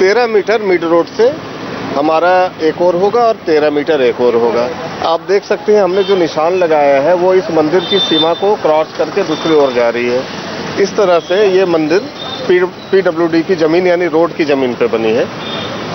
13 metre mid road से हमारा एक और होगा और 13 मीटर एक और होगा। आप देख सकते हैं हमने जो निशान लगाया है वो इस मंदिर की सीमा को क्रॉस करके दूसरी ओर जा रही है। इस तरह से ये मंदिर PWD की जमीन यानी रोड की जमीन पे बनी है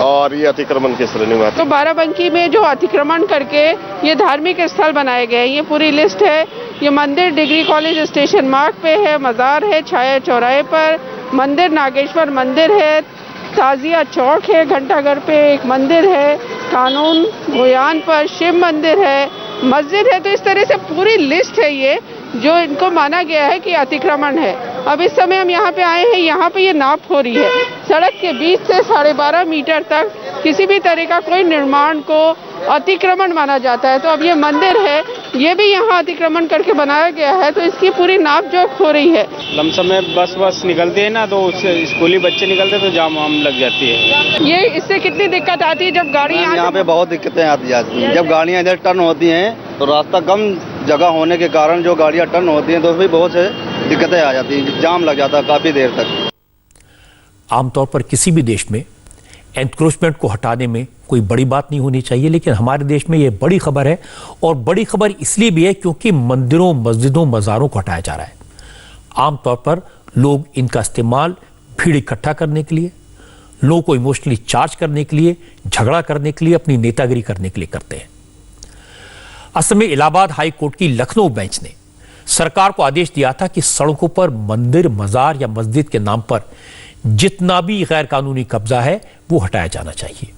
और ये अतिक्रमण की श्रेणी में आती है। तो बाराबंकी में जो अतिक्रमण करके ये धार्मिक स्थल बनाए गए हैं, ये पूरी लिस्ट है। ये मंदिर डिग्री कॉलेज स्टेशन मार्ग पे है, मज़ार है छाया चौराहे पर, मंदिर नागेश्वर मंदिर है, ताजिया चौक है, घंटाघर पे एक मंदिर है, कानून भुयान पर शिव मंदिर है, मस्जिद है। तो इस तरह से पूरी लिस्ट है ये जो इनको माना गया है कि अतिक्रमण है। अब इस समय हम यहाँ पे आए हैं, यहाँ पे ये नाप हो रही है। सड़क के बीच से 12.5 मीटर तक किसी भी तरह का कोई निर्माण को अतिक्रमण माना जाता है। तो अब ये मंदिर है, ये भी यहाँ अतिक्रमण करके बनाया गया है, तो इसकी पूरी नाप जोख हो रही है। लमसम में बस निकलते हैं ना, तो उससे स्कूली बच्चे निकलते तो जाम वाम लग जाती है। ये इससे कितनी दिक्कत आती है जब गाड़ी यहाँ पे बहुत दिक्कतें आती हैं। जब गाड़ियाँ इधर टर्न होती हैं तो रास्ता कम जगह होने के कारण जो गाड़ियाँ टर्न होती हैं तो भी बहुत से दिक्कतें आ जाती हैं, जाम लग जाता है काफ़ी देर तक। आमतौर पर किसी भी देश में एनक्रोचमेंट को हटाने में कोई बड़ी बात नहीं होनी चाहिए, लेकिन हमारे देश में यह बड़ी खबर है। और बड़ी खबर इसलिए भी है क्योंकि मंदिरों, मस्जिदों, मज़ारों को हटाया जा रहा है। आमतौर पर लोग इनका इस्तेमाल भीड़ इकट्ठा करने के लिए, लोगों को इमोशनली चार्ज करने के लिए, झगड़ा करने के लिए, अपनी नेतागिरी करने के लिए करते हैं। असल में इलाहाबाद हाई कोर्ट की लखनऊ बेंच ने सरकार को आदेश दिया था कि सड़कों पर मंदिर, मज़ार या मस्जिद के नाम पर जितना भी गैर कानूनी कब्जा है वो हटाया जाना चाहिए।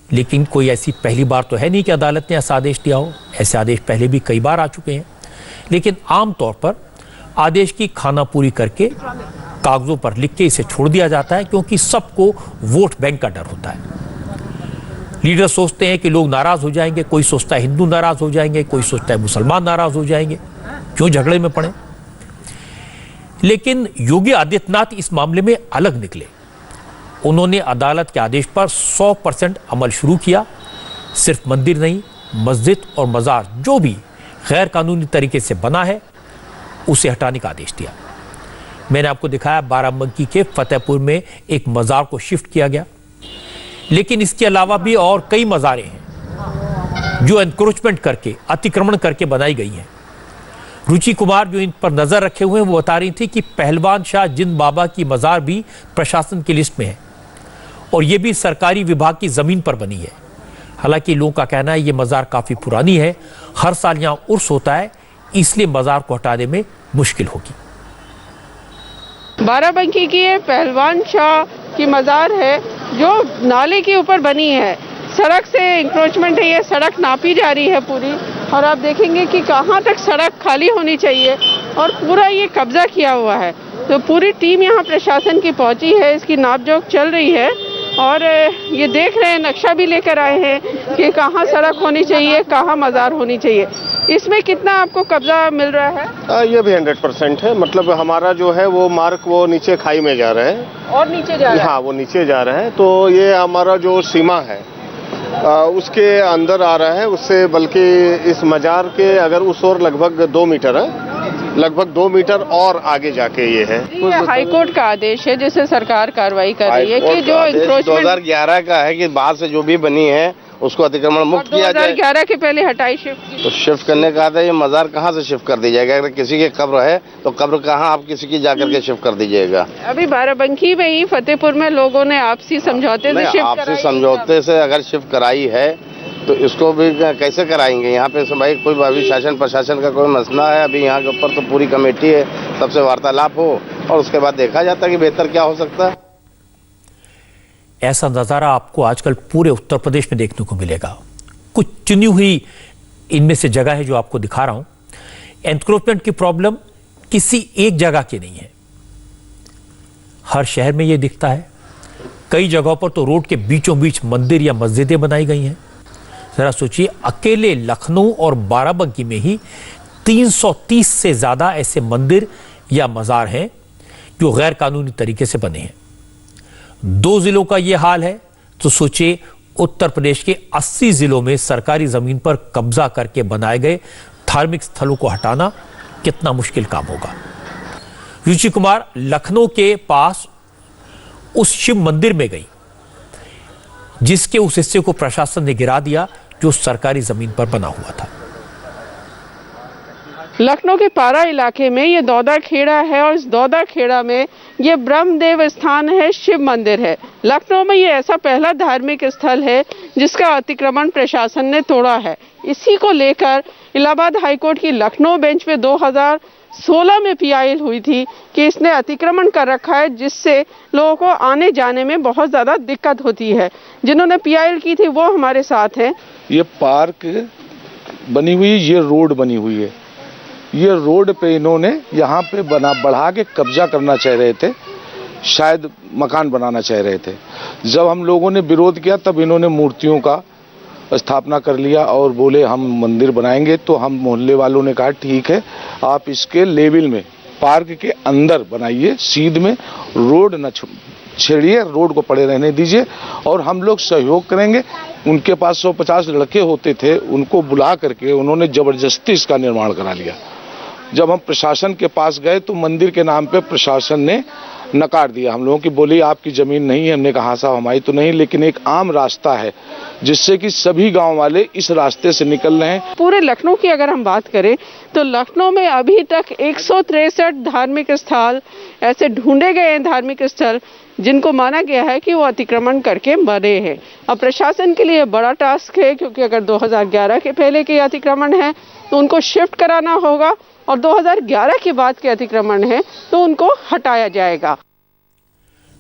लेकिन कोई ऐसी पहली बार तो है नहीं कि अदालत ने ऐसा आदेश दिया हो। ऐसे आदेश पहले भी कई बार आ चुके हैं, लेकिन आमतौर पर आदेश की खानापूरी करके कागजों पर लिख के इसे छोड़ दिया जाता है, क्योंकि सबको वोट बैंक का डर होता है। लीडर सोचते हैं कि लोग नाराज हो जाएंगे, कोई सोचता है हिंदू नाराज हो जाएंगे, कोई सोचता है मुसलमान नाराज हो जाएंगे, क्यों झगड़े में पड़े। लेकिन योगी आदित्यनाथ इस मामले में अलग निकले। उन्होंने अदालत के आदेश पर 100% अमल शुरू किया। सिर्फ मंदिर नहीं, मस्जिद और मज़ार जो भी गैर कानूनी तरीके से बना है उसे हटाने का आदेश दिया। मैंने आपको दिखाया बाराबंकी के फतेहपुर में एक मज़ार को शिफ्ट किया गया, लेकिन इसके अलावा भी और कई मज़ारें हैं जो एनक्रोचमेंट करके, अतिक्रमण करके बनाई गई हैं। रुचि कुमार जो इन पर नजर रखे हुए हैं वो बता रही थी कि पहलवान शाह जिंद बाबा की मज़ार भी प्रशासन की लिस्ट में है और ये भी सरकारी विभाग की जमीन पर बनी है। हालांकि लोगों का कहना है ये मज़ार काफी पुरानी है, हर साल यहां उर्स होता है, इसलिए मज़ार को हटाने में मुश्किल होगी। बाराबंकी की ये पहलवान शाह की मज़ार है जो नाले के ऊपर बनी है। सड़क से इंक्रोचमेंट है, ये सड़क नापी जा रही है पूरी, और आप देखेंगे कि कहाँ तक सड़क खाली होनी चाहिए और पूरा ये कब्जा किया हुआ है। तो पूरी टीम यहाँ प्रशासन की पहुँची है, इसकी नापजोख चल रही है और ये देख रहे हैं, नक्शा भी लेकर आए हैं कि कहाँ सड़क होनी चाहिए, कहाँ मज़ार होनी चाहिए। इसमें कितना आपको कब्जा मिल रहा है? ये भी 100% है। मतलब हमारा जो है वो मार्क वो नीचे खाई में जा रहे हैं और नीचे जा रहा है। हाँ, वो नीचे जा रहे हैं। तो ये हमारा जो सीमा है उसके अंदर आ रहा है, उससे बल्कि इस मज़ार के अगर उस ओर लगभग 2 मीटर है, लगभग 2 मीटर और आगे जाके ये है। ये हाईकोर्ट का आदेश है जिससे सरकार कार्रवाई कर रही है कि जो इंक्रोचमेंट 2011 का है कि बाद से जो भी बनी है उसको अतिक्रमण मुक्त किया जाए। 2011 के पहले हटाई शिफ्ट तो शिफ्ट करने का आता है, ये मज़ार कहाँ से शिफ्ट कर दी जाएगा? अगर किसी के कब्र है तो कब्र कहाँ आप किसी की जाकर के शिफ्ट कर दीजिएगा? अभी बाराबंकी में ही फतेहपुर में लोगों ने आपसी समझौते से शिफ्ट आपसी समझौते से अगर शिफ्ट कराई है तो इसको भी कैसे कराएंगे? यहाँ पे भाई कोई अभी शासन प्रशासन का कोई मसला है, अभी यहाँ के ऊपर तो पूरी कमेटी है, सबसे वार्तालाप हो और उसके बाद देखा जाता है कि बेहतर क्या हो सकता है। ऐसा नज़ारा आपको आजकल पूरे उत्तर प्रदेश में देखने को मिलेगा। कुछ चुनी हुई इनमें से जगह है जो आपको दिखा रहा हूं। एनक्रोचमेंट की प्रॉब्लम किसी एक जगह की नहीं है, हर शहर में यह दिखता है। कई जगहों पर तो रोड के बीचों बीच मंदिर या मस्जिदें बनाई गई हैं। जरा सोचिए, अकेले लखनऊ और बाराबंकी में ही 330 से ज्यादा ऐसे मंदिर या मज़ार हैं जो गैर कानूनी तरीके से बने हैं। 2 जिलों का यह हाल है तो सोचिए उत्तर प्रदेश के 80 जिलों में सरकारी जमीन पर कब्जा करके बनाए गए धार्मिक स्थलों को हटाना कितना मुश्किल काम होगा। रुचि कुमार लखनऊ के पास उस शिव मंदिर में गई जिसके उस हिस्से को प्रशासन ने गिरा दिया जो सरकारी जमीन पर बना हुआ था। लखनऊ के पारा इलाके में ये दौदा खेड़ा है और इस दौदा खेड़ा में ये ब्रह्मदेव स्थान है, शिव मंदिर है। लखनऊ में ये ऐसा पहला धार्मिक स्थल है जिसका अतिक्रमण प्रशासन ने तोड़ा है। इसी को लेकर इलाहाबाद हाईकोर्ट की लखनऊ बेंच में 2016 में पीआईएल हुई थी कि इसने अतिक्रमण कर रखा है जिससे लोगों को आने जाने में बहुत ज़्यादा दिक्कत होती है। जिन्होंने पीआईएल की थी वो हमारे साथ हैं। ये पार्क बनी हुई, ये रोड बनी हुई है। ये रोड पे इन्होंने यहाँ पे बढ़ा के कब्जा करना चाह रहे थे, शायद मकान बनाना चाह रहे थे। जब हम लोगों ने विरोध किया तब इन्होंने मूर्तियों का स्थापना कर लिया और बोले हम मंदिर बनाएंगे। तो हम मोहल्ले वालों ने कहा ठीक है, आप इसके लेवल में पार्क के अंदर बनाइए, सीध में रोड न छेड़िए, रोड को पड़े रहने दीजिए और हम लोग सहयोग करेंगे। उनके पास 150 लड़के होते थे, उनको बुला करके उन्होंने जबरदस्ती इसका निर्माण करा लिया। जब हम प्रशासन के पास गए तो मंदिर के नाम पे प्रशासन ने नकार दिया। हम लोगों की बोली आपकी जमीन नहीं है। हमने कहा साहब हमारी तो नहीं, लेकिन एक आम रास्ता है जिससे कि सभी गांव वाले इस रास्ते से निकल रहे हैं। पूरे लखनऊ की अगर हम बात करें तो लखनऊ में अभी तक 163 धार्मिक स्थल ऐसे ढूंढे गए हैं, धार्मिक स्थल जिनको माना गया है कि वो अतिक्रमण करके बने हैं। अब प्रशासन के लिए बड़ा टास्क है क्योंकि अगर 2011 के पहले के अतिक्रमण है तो उनको शिफ्ट कराना होगा और 2011 के बाद के अतिक्रमण है तो उनको हटाया जाएगा।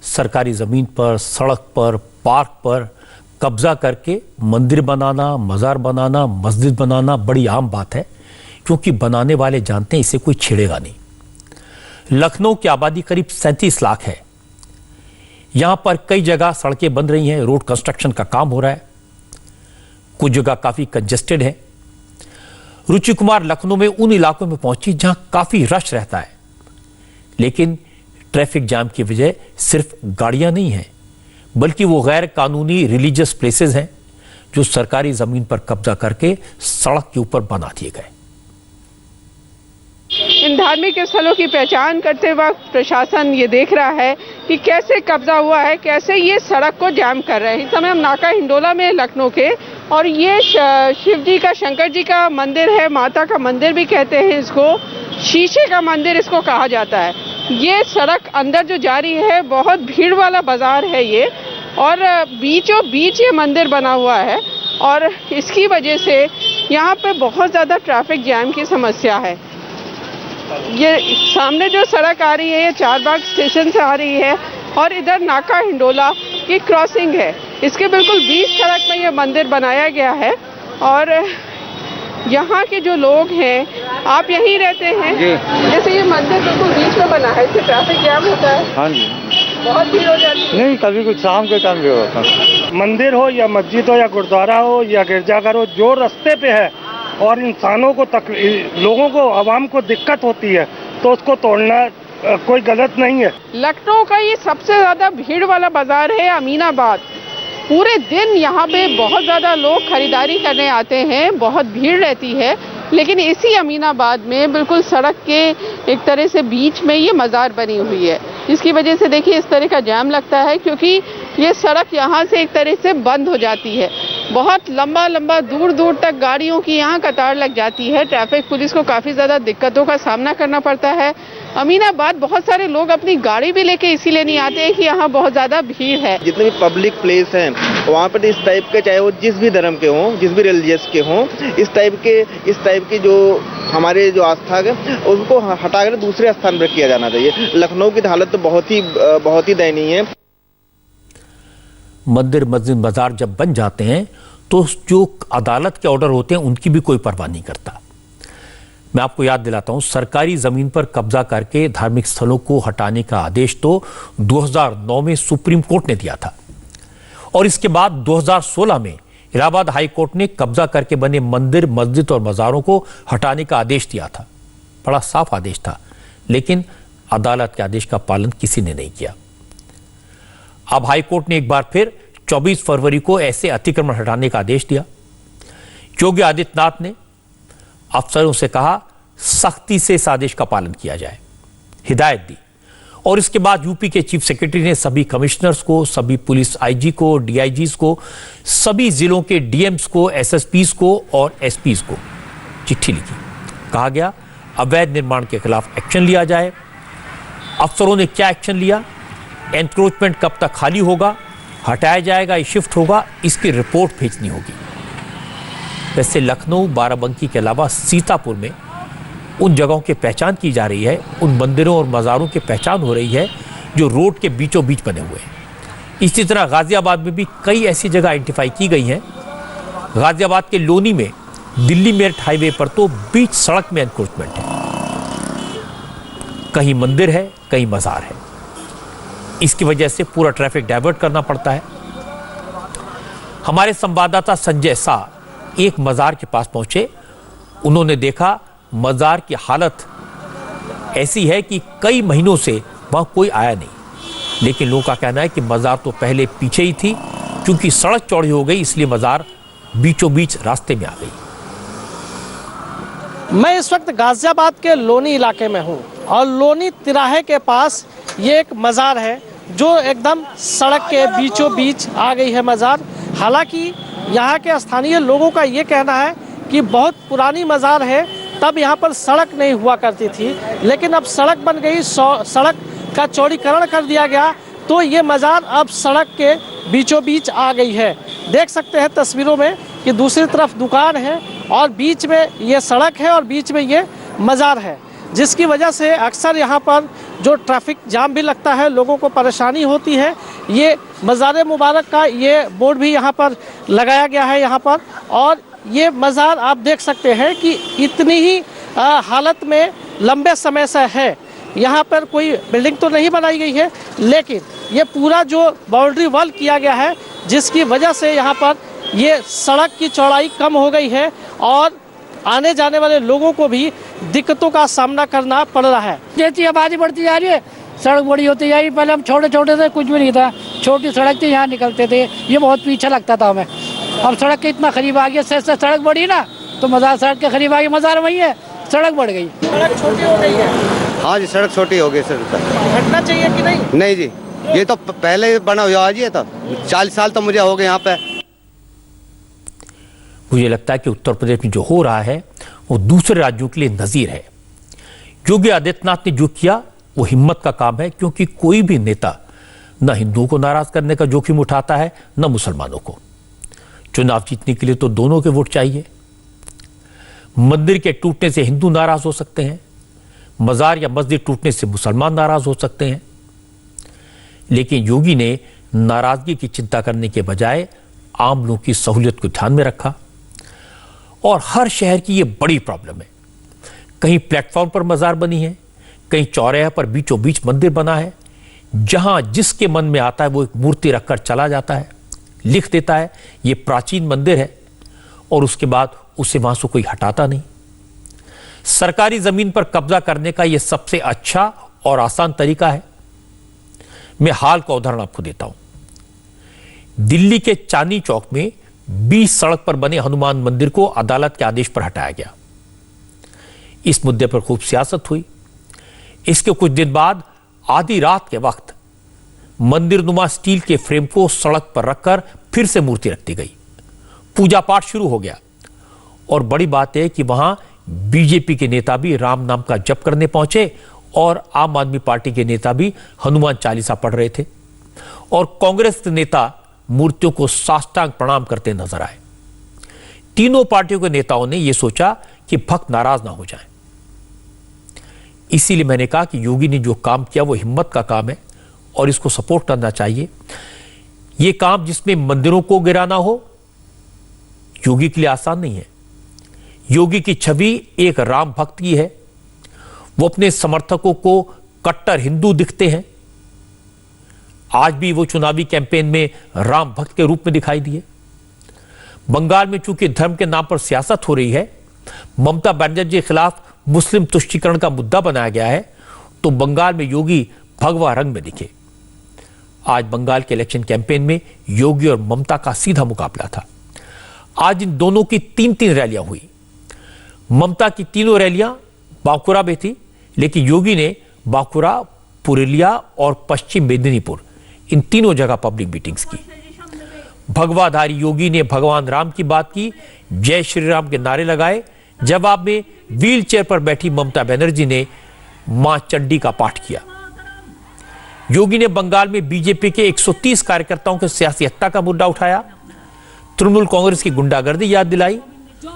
सरकारी जमीन पर, सड़क पर, पार्क पर कब्जा करके मंदिर बनाना, मजार बनाना, मस्जिद बनाना बड़ी आम बात है क्योंकि बनाने वाले जानते हैं इसे कोई छेड़ेगा नहीं। लखनऊ की आबादी करीब 37 लाख है। यहां पर कई जगह सड़कें बन रही हैं, रोड कंस्ट्रक्शन का काम हो रहा है, कुछ जगह काफी कंजेस्टेड है। रुचि कुमार लखनऊ में उन इलाकों में पहुंची जहां काफी रश रहता है, लेकिन ट्रैफिक जाम की वजह सिर्फ गाड़ियां नहीं हैं बल्कि वो गैर कानूनी रिलीजियस प्लेसेस हैं जो सरकारी जमीन पर कब्जा करके सड़क के ऊपर बना दिए गए। इन धार्मिक स्थलों की पहचान करते वक्त प्रशासन ये देख रहा है कि कैसे कब्जा हुआ है, कैसे ये सड़क को जाम कर रहे हैं। इस समय हम नाका हिंडोला में लखनऊ के और ये शिव जी का, शंकर जी का मंदिर है, माता का मंदिर भी कहते हैं इसको, शीशे का मंदिर इसको कहा जाता है। ये सड़क अंदर जो जा रही है बहुत भीड़ वाला बाजार है ये, और बीचों बीच ये मंदिर बना हुआ है और इसकी वजह से यहाँ पे बहुत ज़्यादा ट्रैफिक जैम की समस्या है। ये सामने जो सड़क आ रही है ये चारबाग स्टेशन से आ रही है और इधर नाका हिंडोला की क्रॉसिंग है। इसके बिल्कुल बीच सड़क में ये मंदिर बनाया गया है और यहाँ के जो लोग हैं, आप यहीं रहते हैं, जैसे ये मंदिर बिल्कुल बीच में बना है, इससे ट्रैफिक जैम होता है। हाँ जी, बहुत भीड़ हो जाती है। नहीं, कभी कुछ शाम के टाइम भी होता है। मंदिर हो या मस्जिद हो या गुरुद्वारा हो या गिरजाघर हो, जो रास्ते पे है और इंसानों को लोगों को, आवाम को दिक्कत होती है तो उसको तोड़ना कोई गलत नहीं है। लखनऊ का ये सबसे ज़्यादा भीड़ वाला बाजार है अमीनाबाद। पूरे दिन यहाँ पे बहुत ज़्यादा लोग खरीदारी करने आते हैं, बहुत भीड़ रहती है, लेकिन इसी अमीनाबाद में बिल्कुल सड़क के एक तरह से बीच में ये मज़ार बनी हुई है, जिसकी वजह से देखिए इस तरह का जाम लगता है क्योंकि ये सड़क यहाँ से एक तरह से बंद हो जाती है। बहुत लंबा लंबा दूर दूर तक गाड़ियों की यहाँ कतार लग जाती है। ट्रैफिक पुलिस को काफ़ी ज़्यादा दिक्कतों का सामना करना पड़ता है। अमीनाबाद बहुत सारे लोग अपनी गाड़ी भी लेके इसीलिए नहीं आते हैं कि यहाँ बहुत ज़्यादा भीड़ है। जितने भी पब्लिक प्लेस हैं वहाँ पर इस टाइप के, चाहे वो जिस भी धर्म के हों, जिस भी रिलीजियस के हों, इस टाइप के जो हमारे जो आस्था है उनको हटाकर दूसरे स्थान पर किया जाना चाहिए। लखनऊ की हालत तो बहुत ही दयनीय है। मंदिर, मस्जिद, मजार जब बन जाते हैं तो जो अदालत के ऑर्डर होते हैं उनकी भी कोई परवाह नहीं करता। मैं आपको याद दिलाता हूं, सरकारी जमीन पर कब्जा करके धार्मिक स्थलों को हटाने का आदेश तो 2009 में सुप्रीम कोर्ट ने दिया था और इसके बाद 2016 में इलाहाबाद हाई कोर्ट ने कब्जा करके बने मंदिर, मस्जिद और मजारों को हटाने का आदेश दिया था। बड़ा साफ आदेश था, लेकिन अदालत के आदेश का पालन किसी ने नहीं किया। अब हाई कोर्ट ने एक बार फिर 24 फरवरी को ऐसे अतिक्रमण हटाने का आदेश दिया। योगी आदित्यनाथ ने अफसरों से कहा सख्ती से इस आदेश का पालन किया जाए, हिदायत दी। और इसके बाद यूपी के चीफ सेक्रेटरी ने सभी कमिश्नर्स को, सभी पुलिस आईजी को, डीआईजीज को, सभी जिलों के डीएम्स को, एसएसपीज को और एसपीज को चिट्ठी लिखी। कहा गया अवैध निर्माण के खिलाफ एक्शन लिया जाए। अफसरों ने क्या एक्शन लिया, एनक्रोचमेंट कब तक खाली होगा, हटाया जाएगा या शिफ्ट होगा, इसकी रिपोर्ट भेजनी होगी। वैसे लखनऊ, बाराबंकी के अलावा सीतापुर में उन जगहों की पहचान की जा रही है, उन मंदिरों और मज़ारों की पहचान हो रही है जो रोड के बीचों बीच बने हुए हैं। इसी तरह गाजियाबाद में भी कई ऐसी जगह आइडेंटिफाई की गई हैं। गाजियाबाद के लोनी में दिल्ली मेरठ हाईवे पर तो बीच सड़क में एनक्रोचमेंट है, कहीं मंदिर है, कहीं मज़ार है। इसकी वजह से पूरा ट्रैफिक डाइवर्ट करना पड़ता है। हमारे संवाददाता संजय शाह एक मज़ार के पास पहुंचे। उन्होंने देखा मज़ार की हालत ऐसी है कि कई महीनों से वहां कोई आया नहीं, लेकिन लोगों का कहना है कि मज़ार तो पहले पीछे ही थी, क्योंकि सड़क चौड़ी हो गई इसलिए मज़ार बीचों बीच रास्ते में आ गई। मैं इस वक्त गाजियाबाद के लोनी इलाके में हूं और लोनी तिराहे के पास ये एक मज़ार है जो एकदम सड़क के बीचों बीच आ गई है मज़ार। हालांकि यहाँ के स्थानीय लोगों का ये कहना है कि बहुत पुरानी मज़ार है, तब यहाँ पर सड़क नहीं हुआ करती थी, लेकिन अब सड़क बन गई, सड़क का चौड़ीकरण कर दिया गया तो ये मज़ार अब सड़क के बीचों बीच आ गई है। देख सकते हैं तस्वीरों में कि दूसरी तरफ दुकान है और बीच में ये सड़क है और बीच में ये मज़ार है, जिसकी वजह से अक्सर यहाँ पर जो ट्रैफिक जाम भी लगता है, लोगों को परेशानी होती है। ये मज़ार मुबारक का ये बोर्ड भी यहाँ पर लगाया गया है यहाँ पर, और ये मज़ार आप देख सकते हैं कि इतनी ही हालत में लंबे समय से है। यहाँ पर कोई बिल्डिंग तो नहीं बनाई गई है, लेकिन ये पूरा जो बाउंड्री वॉल किया गया है, जिसकी वजह से यहाँ पर ये सड़क की चौड़ाई कम हो गई है और आने जाने वाले लोगों को भी दिक्कतों का सामना करना पड़ रहा है। जैसी आबादी बढ़ती जा रही है, सड़क बड़ी होती जा रही है। पहले हम छोटे छोटे थे, कुछ भी नहीं था, छोटी सड़क थी, यहाँ निकलते थे, ये बहुत पीछे लगता था हमें। अब सड़क के इतना करीब आ गया, सड़क बढ़ी ना तो मज़ार सड़क के करीब आ गई, मज़ार वही है, सड़क बढ़ गई, सड़क छोटी हो गई है। हाँ जी, सड़क छोटी हो गई सर। हटना चाहिए कि नहीं? नहीं जी, ये तो पहले बना हुआ है जी, ये तो 40 साल तो मुझे हो गए यहाँ पे। मुझे लगता है कि उत्तर प्रदेश में जो हो रहा है वो दूसरे राज्यों के लिए नजीर है। योगी आदित्यनाथ ने जो किया वो हिम्मत का काम है, क्योंकि कोई भी नेता न हिंदुओं को नाराज करने का जोखिम उठाता है न मुसलमानों को। चुनाव जीतने के लिए तो दोनों के वोट चाहिए। मंदिर के टूटने से हिंदू नाराज हो सकते हैं, मजार या मस्जिद टूटने से मुसलमान नाराज हो सकते हैं, लेकिन योगी ने नाराजगी की चिंता करने के बजाय आम लोगों की सहूलियत को ध्यान में रखा। और हर शहर की यह बड़ी प्रॉब्लम है, कहीं प्लेटफॉर्म पर मजार बनी है, कहीं चौराहे पर बीचों बीच मंदिर बना है, जहां जिसके मन में आता है वो एक मूर्ति रखकर चला जाता है, लिख देता है ये प्राचीन मंदिर है, और उसके बाद उसे वहां से कोई हटाता नहीं। सरकारी जमीन पर कब्जा करने का यह सबसे अच्छा और आसान तरीका है। मैं हाल का उदाहरण आपको देता हूं। दिल्ली के चांदनी चौक में 20 सड़क पर बने हनुमान मंदिर को अदालत के आदेश पर हटाया गया। इस मुद्दे पर खूब सियासत हुई। इसके कुछ दिन बाद आधी रात के वक्त मंदिर नुमा स्टील के फ्रेम को सड़क पर रखकर फिर से मूर्ति रख दी गई। पूजा पाठ शुरू हो गया, और बड़ी बात है कि वहां बीजेपी के नेता भी राम नाम का जप करने पहुंचे और आम आदमी पार्टी के नेता भी हनुमान चालीसा पढ़ रहे थे, और कांग्रेस के नेता मूर्तियों को साष्टांग प्रणाम करते नजर आए। तीनों पार्टियों के नेताओं ने यह सोचा कि भक्त नाराज ना हो जाएं। इसीलिए मैंने कहा कि योगी ने जो काम किया वो हिम्मत का काम है और इसको सपोर्ट करना चाहिए। यह काम जिसमें मंदिरों को गिराना हो, योगी के लिए आसान नहीं है। योगी की छवि एक राम भक्त की है। वो अपने समर्थकों को कट्टर हिंदू दिखते हैं। आज भी वो चुनावी कैंपेन में राम भक्त के रूप में दिखाई दिए। बंगाल में चूंकि धर्म के नाम पर सियासत हो रही है, ममता बनर्जी के खिलाफ मुस्लिम तुष्टीकरण का मुद्दा बनाया गया है, तो बंगाल में योगी भगवा रंग में दिखे। आज बंगाल के इलेक्शन कैंपेन में योगी और ममता का सीधा मुकाबला था। आज इन दोनों की 3-3 रैलियां हुई। ममता की तीनों रैलियां बांकुरा में थी, लेकिन योगी ने बांकुरा पुरुलिया और पश्चिम मेदिनीपुर, इन तीनों जगह पब्लिक मीटिंग्स की। भगवाधारी योगी ने भगवान राम की बात की, जय श्री राम के नारे लगाए। जवाब में व्हील चेयर पर बैठी ममता बनर्जी ने मां चंडी का पाठ किया। योगी ने बंगाल में बीजेपी के 130 कार्यकर्ताओं के सियासी हत्या का मुद्दा उठाया। तृणमूल कांग्रेस की गुंडागर्दी याद दिलाई,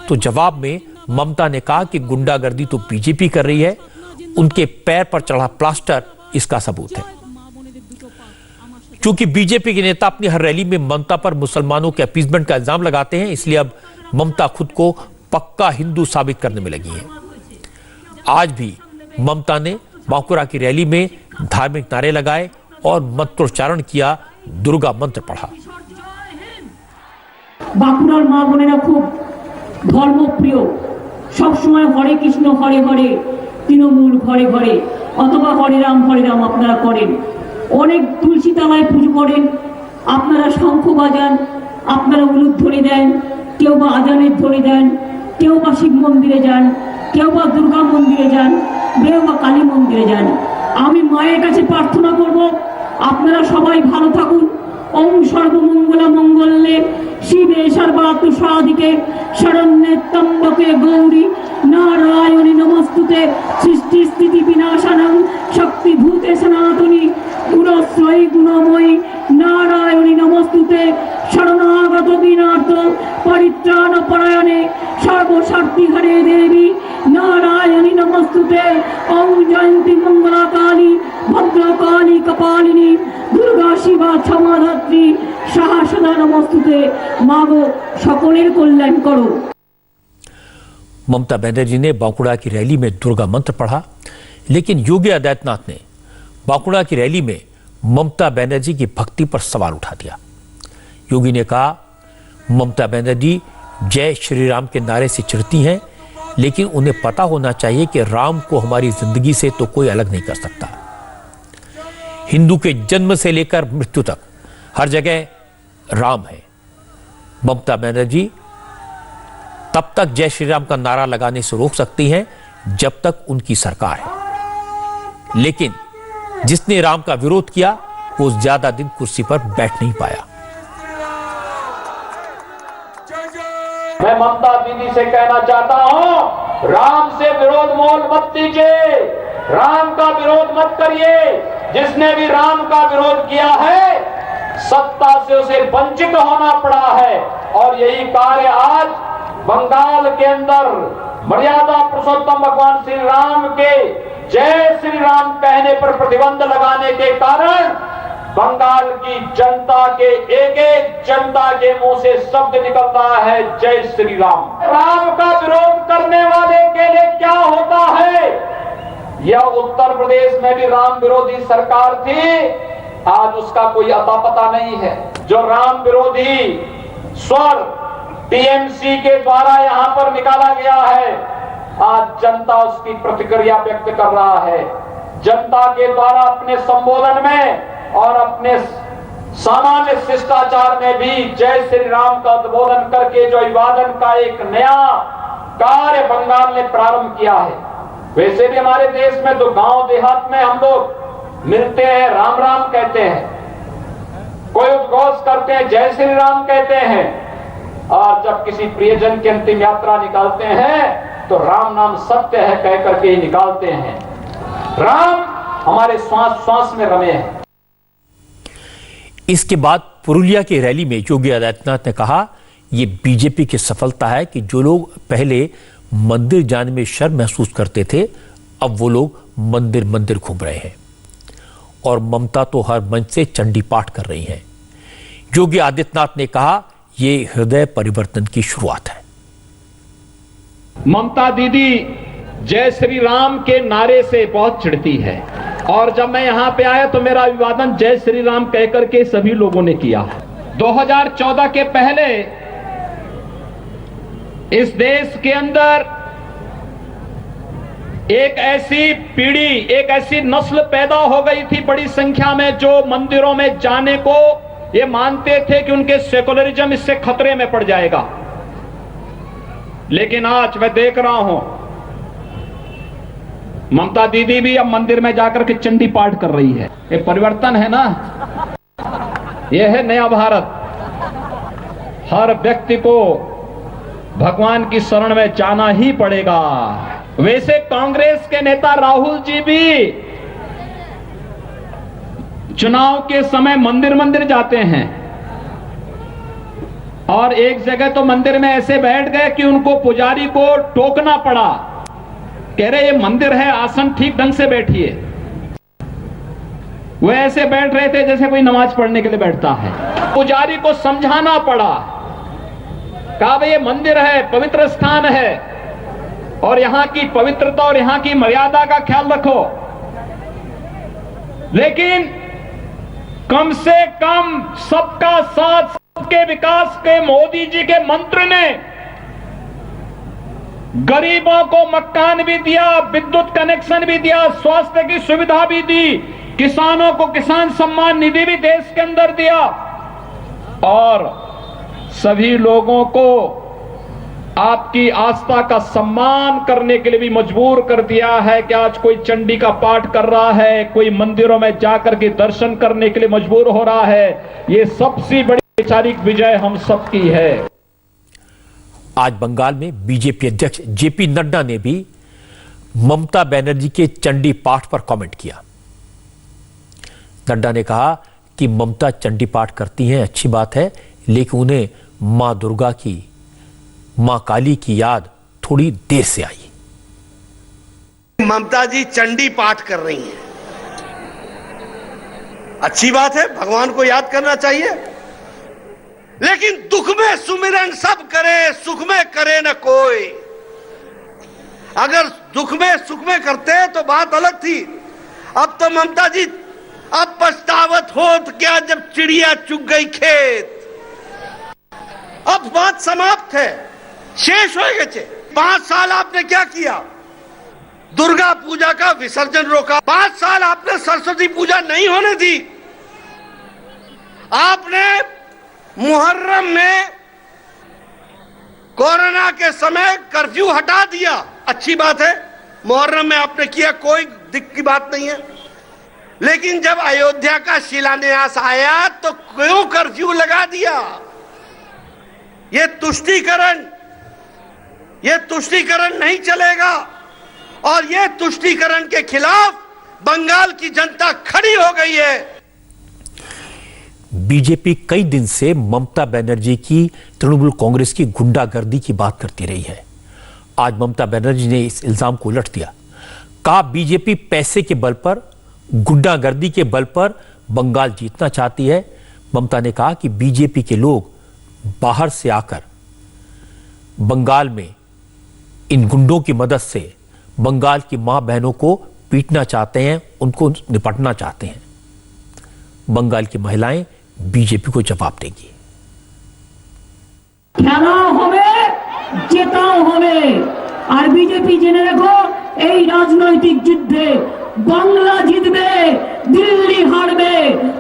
तो जवाब में ममता ने कहा कि गुंडागर्दी तो बीजेपी कर रही है, उनके पैर पर चढ़ा प्लास्टर इसका सबूत है। क्योंकि बीजेपी के नेता अपनी हर रैली में ममता पर मुसलमानों के अपीजमेंट का इल्जाम लगाते हैं, इसलिए अब ममता खुद को पक्का हिंदू साबित करने में लगी है। आज भी ममता ने बांकुरा की रैली में धार्मिक नारे लगाए और मंत्रोच्चारण किया, दुर्गा मंत्र पढ़ा। বাঁকুড়ার মা বোনেরা খুব ধর্মপ্রিয়, সবসময় হরে কৃষ্ণ হরে হরে, তৃণমূল ঘরে ঘরে অথবা হরে রাম আপনারা করেন। অনেক তুলসী তলায় পুজো করেন, আপনারা শঙ্খ বাজান, আপনারা উলুধ্বনি দেন, কেউ বা আজানের ধ্বনি দেন, কেউ বা শিব মন্দিরে যান, কেউ বা দুর্গা মন্দিরে যান, কেউ বা কালী মন্দিরে যান। আমি মায়ের কাছে প্রার্থনা করব আপনারা সবাই ভালো থাকুন। ওম সর্বমঙ্গলা মঙ্গলে শিবে সর্বার্থ সাধিকে শরণ্যে ত্র্যম্বকে গৌরী নারায়ণী নমস্তুতে সৃষ্টি স্থিতি বিনাশানং শক্তিভূতে সনাতনী গুণশ্রয়ী গুণময়ী নারায়ণী নমস্তুতে শরণাগত দীনার্থ পরিত্রাণ পরায়ণে সর্বশক্তি হরে দেবী নারায়ণী নমস্তুতে। ওম জয়ন্তী মঙ্গলা কালী ভদ্রকালী কপালিনী দুর্গা শিবা ক্ষমাধাত্রী সাহা সদা নমস্তুতে। মাগো সকলের কল্যাণ করো। ममता बनर्जी ने बांकुड़ा की रैली में दुर्गा मंत्र पढ़ा, लेकिन योगी आदित्यनाथ ने बांकुड़ा की रैली में ममता बनर्जी की भक्ति पर सवाल उठा दिया। योगी ने कहा, ममता बनर्जी जय श्री राम के नारे से चिढ़ती हैं, लेकिन उन्हें पता होना चाहिए कि राम को हमारी जिंदगी से तो कोई अलग नहीं कर सकता। हिंदू के जन्म से लेकर मृत्यु तक हर जगह राम है। ममता बनर्जी तब तक जय श्री राम का नारा लगाने से रोक सकती हैं जब तक उनकी सरकार है, लेकिन जिसने राम का विरोध किया वो ज्यादा दिन कुर्सी पर बैठ नहीं पाया। मैं ममता दीदी से कहना चाहता हूं, राम से विरोध मोल मत कीजिए, राम का विरोध मत करिए। जिसने भी राम का विरोध किया है, सत्ता से उसे वंचित होना पड़ा है, और यही कार्य आज बंगाल के अंदर मर्यादा पुरुषोत्तम भगवान श्री राम के जय श्री राम कहने पर प्रतिबंध लगाने के कारण बंगाल की जनता के एक जनता के मुंह से शब्द निकल रहा है, जय श्री राम। राम का विरोध करने वाले के लिए क्या होता है? यह उत्तर प्रदेश में भी राम विरोधी सरकार थी, आज उसका कोई अता पता नहीं है। जो राम विरोधी स्वर टीएमसी के द्वारा यहां पर निकाला गया है, आज जनता उसकी प्रतिक्रिया व्यक्त कर रहा है। जनता के द्वारा अपने संबोधन में और अपने सामान्य शिष्टाचार में भी जय श्री राम का उद्बोधन करके जो अभिवादन का एक नया कार्य बंगाल ने प्रारंभ किया है। वैसे भी हमारे देश में तो गांव देहात में हम लोग मिलते हैं, राम राम कहते हैं, कोई उद्घोष करते हैं, जय श्री राम कहते हैं, और जब किसी प्रियजन की अंतिम यात्रा निकालते हैं तो राम नाम सत्य है कह करके ही निकालते हैं। राम हमारे श्वास श्वास में रमे हैं। इसके बाद पुरुलिया की रैली में योगी आदित्यनाथ ने कहा, यह बीजेपी की सफलता है कि जो लोग पहले मंदिर जाने में शर्म महसूस करते थे, अब वो लोग मंदिर मंदिर घूम रहे हैं, और ममता तो हर मंच से चंडी पाठ कर रही हैं। योगी आदित्यनाथ ने कहा, यह हृदय परिवर्तन की शुरुआत है। ममता दीदी जय श्री राम के नारे से बहुत चिढ़ती है, और जब मैं यहां पे आया तो मेरा अभिवादन जय श्री राम कहकर के सभी लोगों ने किया। 2014 के पहले इस देश के अंदर एक ऐसी पीढ़ी, एक ऐसी नस्ल पैदा हो गई थी बड़ी संख्या में, जो मंदिरों में जाने को ये मानते थे कि उनके सेकुलरिज्म इससे खतरे में पड़ जाएगा। लेकिन आज मैं देख रहा हूं ममता दीदी भी अब मंदिर में जाकर के चंडी पाठ कर रही है। ये परिवर्तन है ना, ये है नया भारत। हर व्यक्ति को भगवान की शरण में जाना ही पड़ेगा। वैसे कांग्रेस के नेता राहुल जी भी चुनाव के समय मंदिर मंदिर जाते हैं और एक जगह तो मंदिर में ऐसे बैठ गए कि उनको पुजारी को टोकना पड़ा, कह रहे ये मंदिर है, आसन ठीक ढंग से बैठिए। वो ऐसे बैठ रहे थे जैसे कोई नमाज पढ़ने के लिए बैठता है। पुजारी को समझाना पड़ा, कहा भाई ये मंदिर है, पवित्र स्थान है और यहां की पवित्रता और यहां की मर्यादा का ख्याल रखो। लेकिन कम से कम सबका साथ सबके विकास के मोदी जी के मंत्र ने गरीबों को मकान भी दिया, विद्युत कनेक्शन भी दिया, स्वास्थ्य की सुविधा भी दी, किसानों को किसान सम्मान निधि भी देश के अंदर दिया और सभी लोगों को आपकी आस्था का सम्मान करने के लिए भी मजबूर कर दिया है कि आज कोई चंडी का पाठ कर रहा है, कोई मंदिरों में जाकर के दर्शन करने के लिए मजबूर हो रहा है। ये सबसे बड़ी वैचारिक विजय हम सबकी है। आज बंगाल में बीजेपी अध्यक्ष जेपी नड्डा ने भी ममता बनर्जी के चंडी पाठ पर कमेंट किया। नड्डा ने कहा कि ममता चंडी पाठ करती हैं, अच्छी बात है, लेकिन उन्हें मां दुर्गा की, मां काली की याद थोड़ी देर से आई। ममता जी चंडी पाठ कर रही हैं, अच्छी बात है, भगवान को याद करना चाहिए, लेकिन दुख में सुमिरन सब करे, सुख में करे न कोई। अगर दुख में सुख में करते तो बात अलग थी। अब तो ममता जी अब पछतावत हो तो क्या, जब चिड़िया चुग गई खेत। अब बात समाप्त है, शेष हो गए। 5 साल आपने क्या किया? दुर्गा पूजा का विसर्जन रोका। 5 साल आपने सरस्वती पूजा नहीं होने दी। आपने मुहर्रम में कोरोना के समय कर्फ्यू हटा दिया, अच्छी बात है, मुहर्रम में आपने किया, कोई दिक्कत की बात नहीं है। लेकिन जब अयोध्या का शिलान्यास आया तो क्यों कर्फ्यू लगा दिया? ये तुष्टीकरण नहीं चलेगा और ये तुष्टीकरण के खिलाफ बंगाल की जनता खड़ी हो गई है। बीजेपी कई दिन से ममता बनर्जी की तृणमूल कांग्रेस की गुंडागर्दी की बात करती रही है। आज ममता बनर्जी ने इस इल्जाम को उलट दिया, कहा बीजेपी पैसे के बल पर, गुंडागर्दी के बल पर बंगाल जीतना चाहती है। ममता ने कहा कि बीजेपी के लोग बाहर से आकर बंगाल में इन गुंडों की मदद से बंगाल की मां बहनों को पीटना चाहते हैं, उनको निपटना चाहते हैं। बंगाल की महिलाएं बीजेपी को जवाब देंगी। খেলাও হবে, জেতাও হবে। আর বিজেপি জেনে রেখো, এই রাজনৈতিক যুদ্ধে বাংলা জিতবে, দিল্লি হারবে।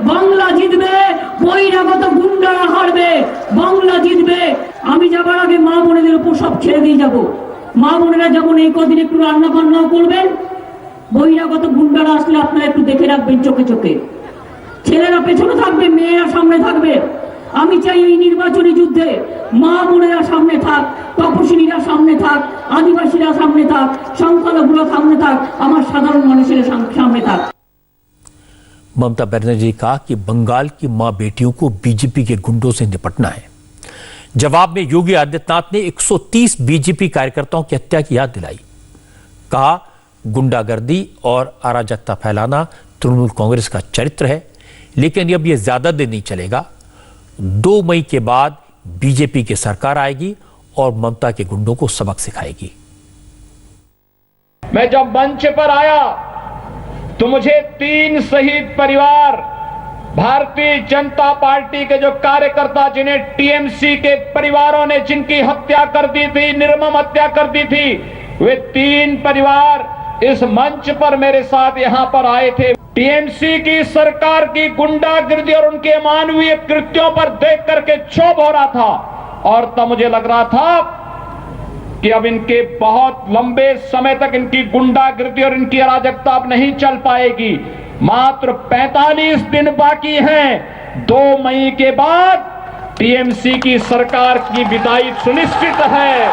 বাংলা জিতবে, বহিরাগত গুন্ডারা হারবে। বাংলা জিতবে। আমি যাবার আগে মা বোনেদের উপর সব ছেড়ে দিয়ে যাব। মা বোনেরা যেমন এই কদিন একটু রান্না বান্নাও করবেন, বহিরাগত গুন্ডারা আসলে আপনারা একটু দেখে রাখবেন চোখে চোখে। ছেলেরা পেছনে থাকবে, মেয়েরা সামনে থাকবে। আমি চাই এই নির্বাচনী যুদ্ধে মা বোনেরা সামনে থাক, তপশিলীরা সামনে থাক, আদিবাসীরা সামনে থাক, সংখ্যালঘুরা সামনে থাক, আমার সাধারণ মানুষের সামনে থাক। ममता बनर्जी ने कहा कि बंगाल की मां बेटियों को बीजेपी के गुंडों से निपटना है। जवाब में योगी आदित्यनाथ ने 130 बीजेपी कार्यकर्ताओं की हत्या की याद दिलाई। कहा गुंडागर्दी और अराजकता फैलाना तृणमूल कांग्रेस का चरित्र है, लेकिन अब यह ज्यादा दिन नहीं चलेगा। 2 मई के बाद बीजेपी की सरकार आएगी और ममता के गुंडों को सबक सिखाएगी। मैं जब मंच पर आया तो मुझे 3 शहीद परिवार, भारतीय जनता पार्टी के जो कार्यकर्ता, जिन्हें टीएमसी के परिवारों ने जिनकी हत्या कर दी थी, निर्मम हत्या कर दी थी, वे 3 परिवार इस मंच पर मेरे साथ यहां पर आए थे। टीएमसी की सरकार की गुंडागिर्दी और उनके मानवीय कृत्यों पर देख करके क्षोभ हो रहा था और तब मुझे लग रहा था कि अब इनके बहुत लंबे समय तक इनकी गुंडागिर्दी और इनकी अराजकता अब नहीं चल पाएगी। मात्र 45 दिन बाकी हैं। 2 मई के बाद टीएमसी की सरकार की विदाई सुनिश्चित है।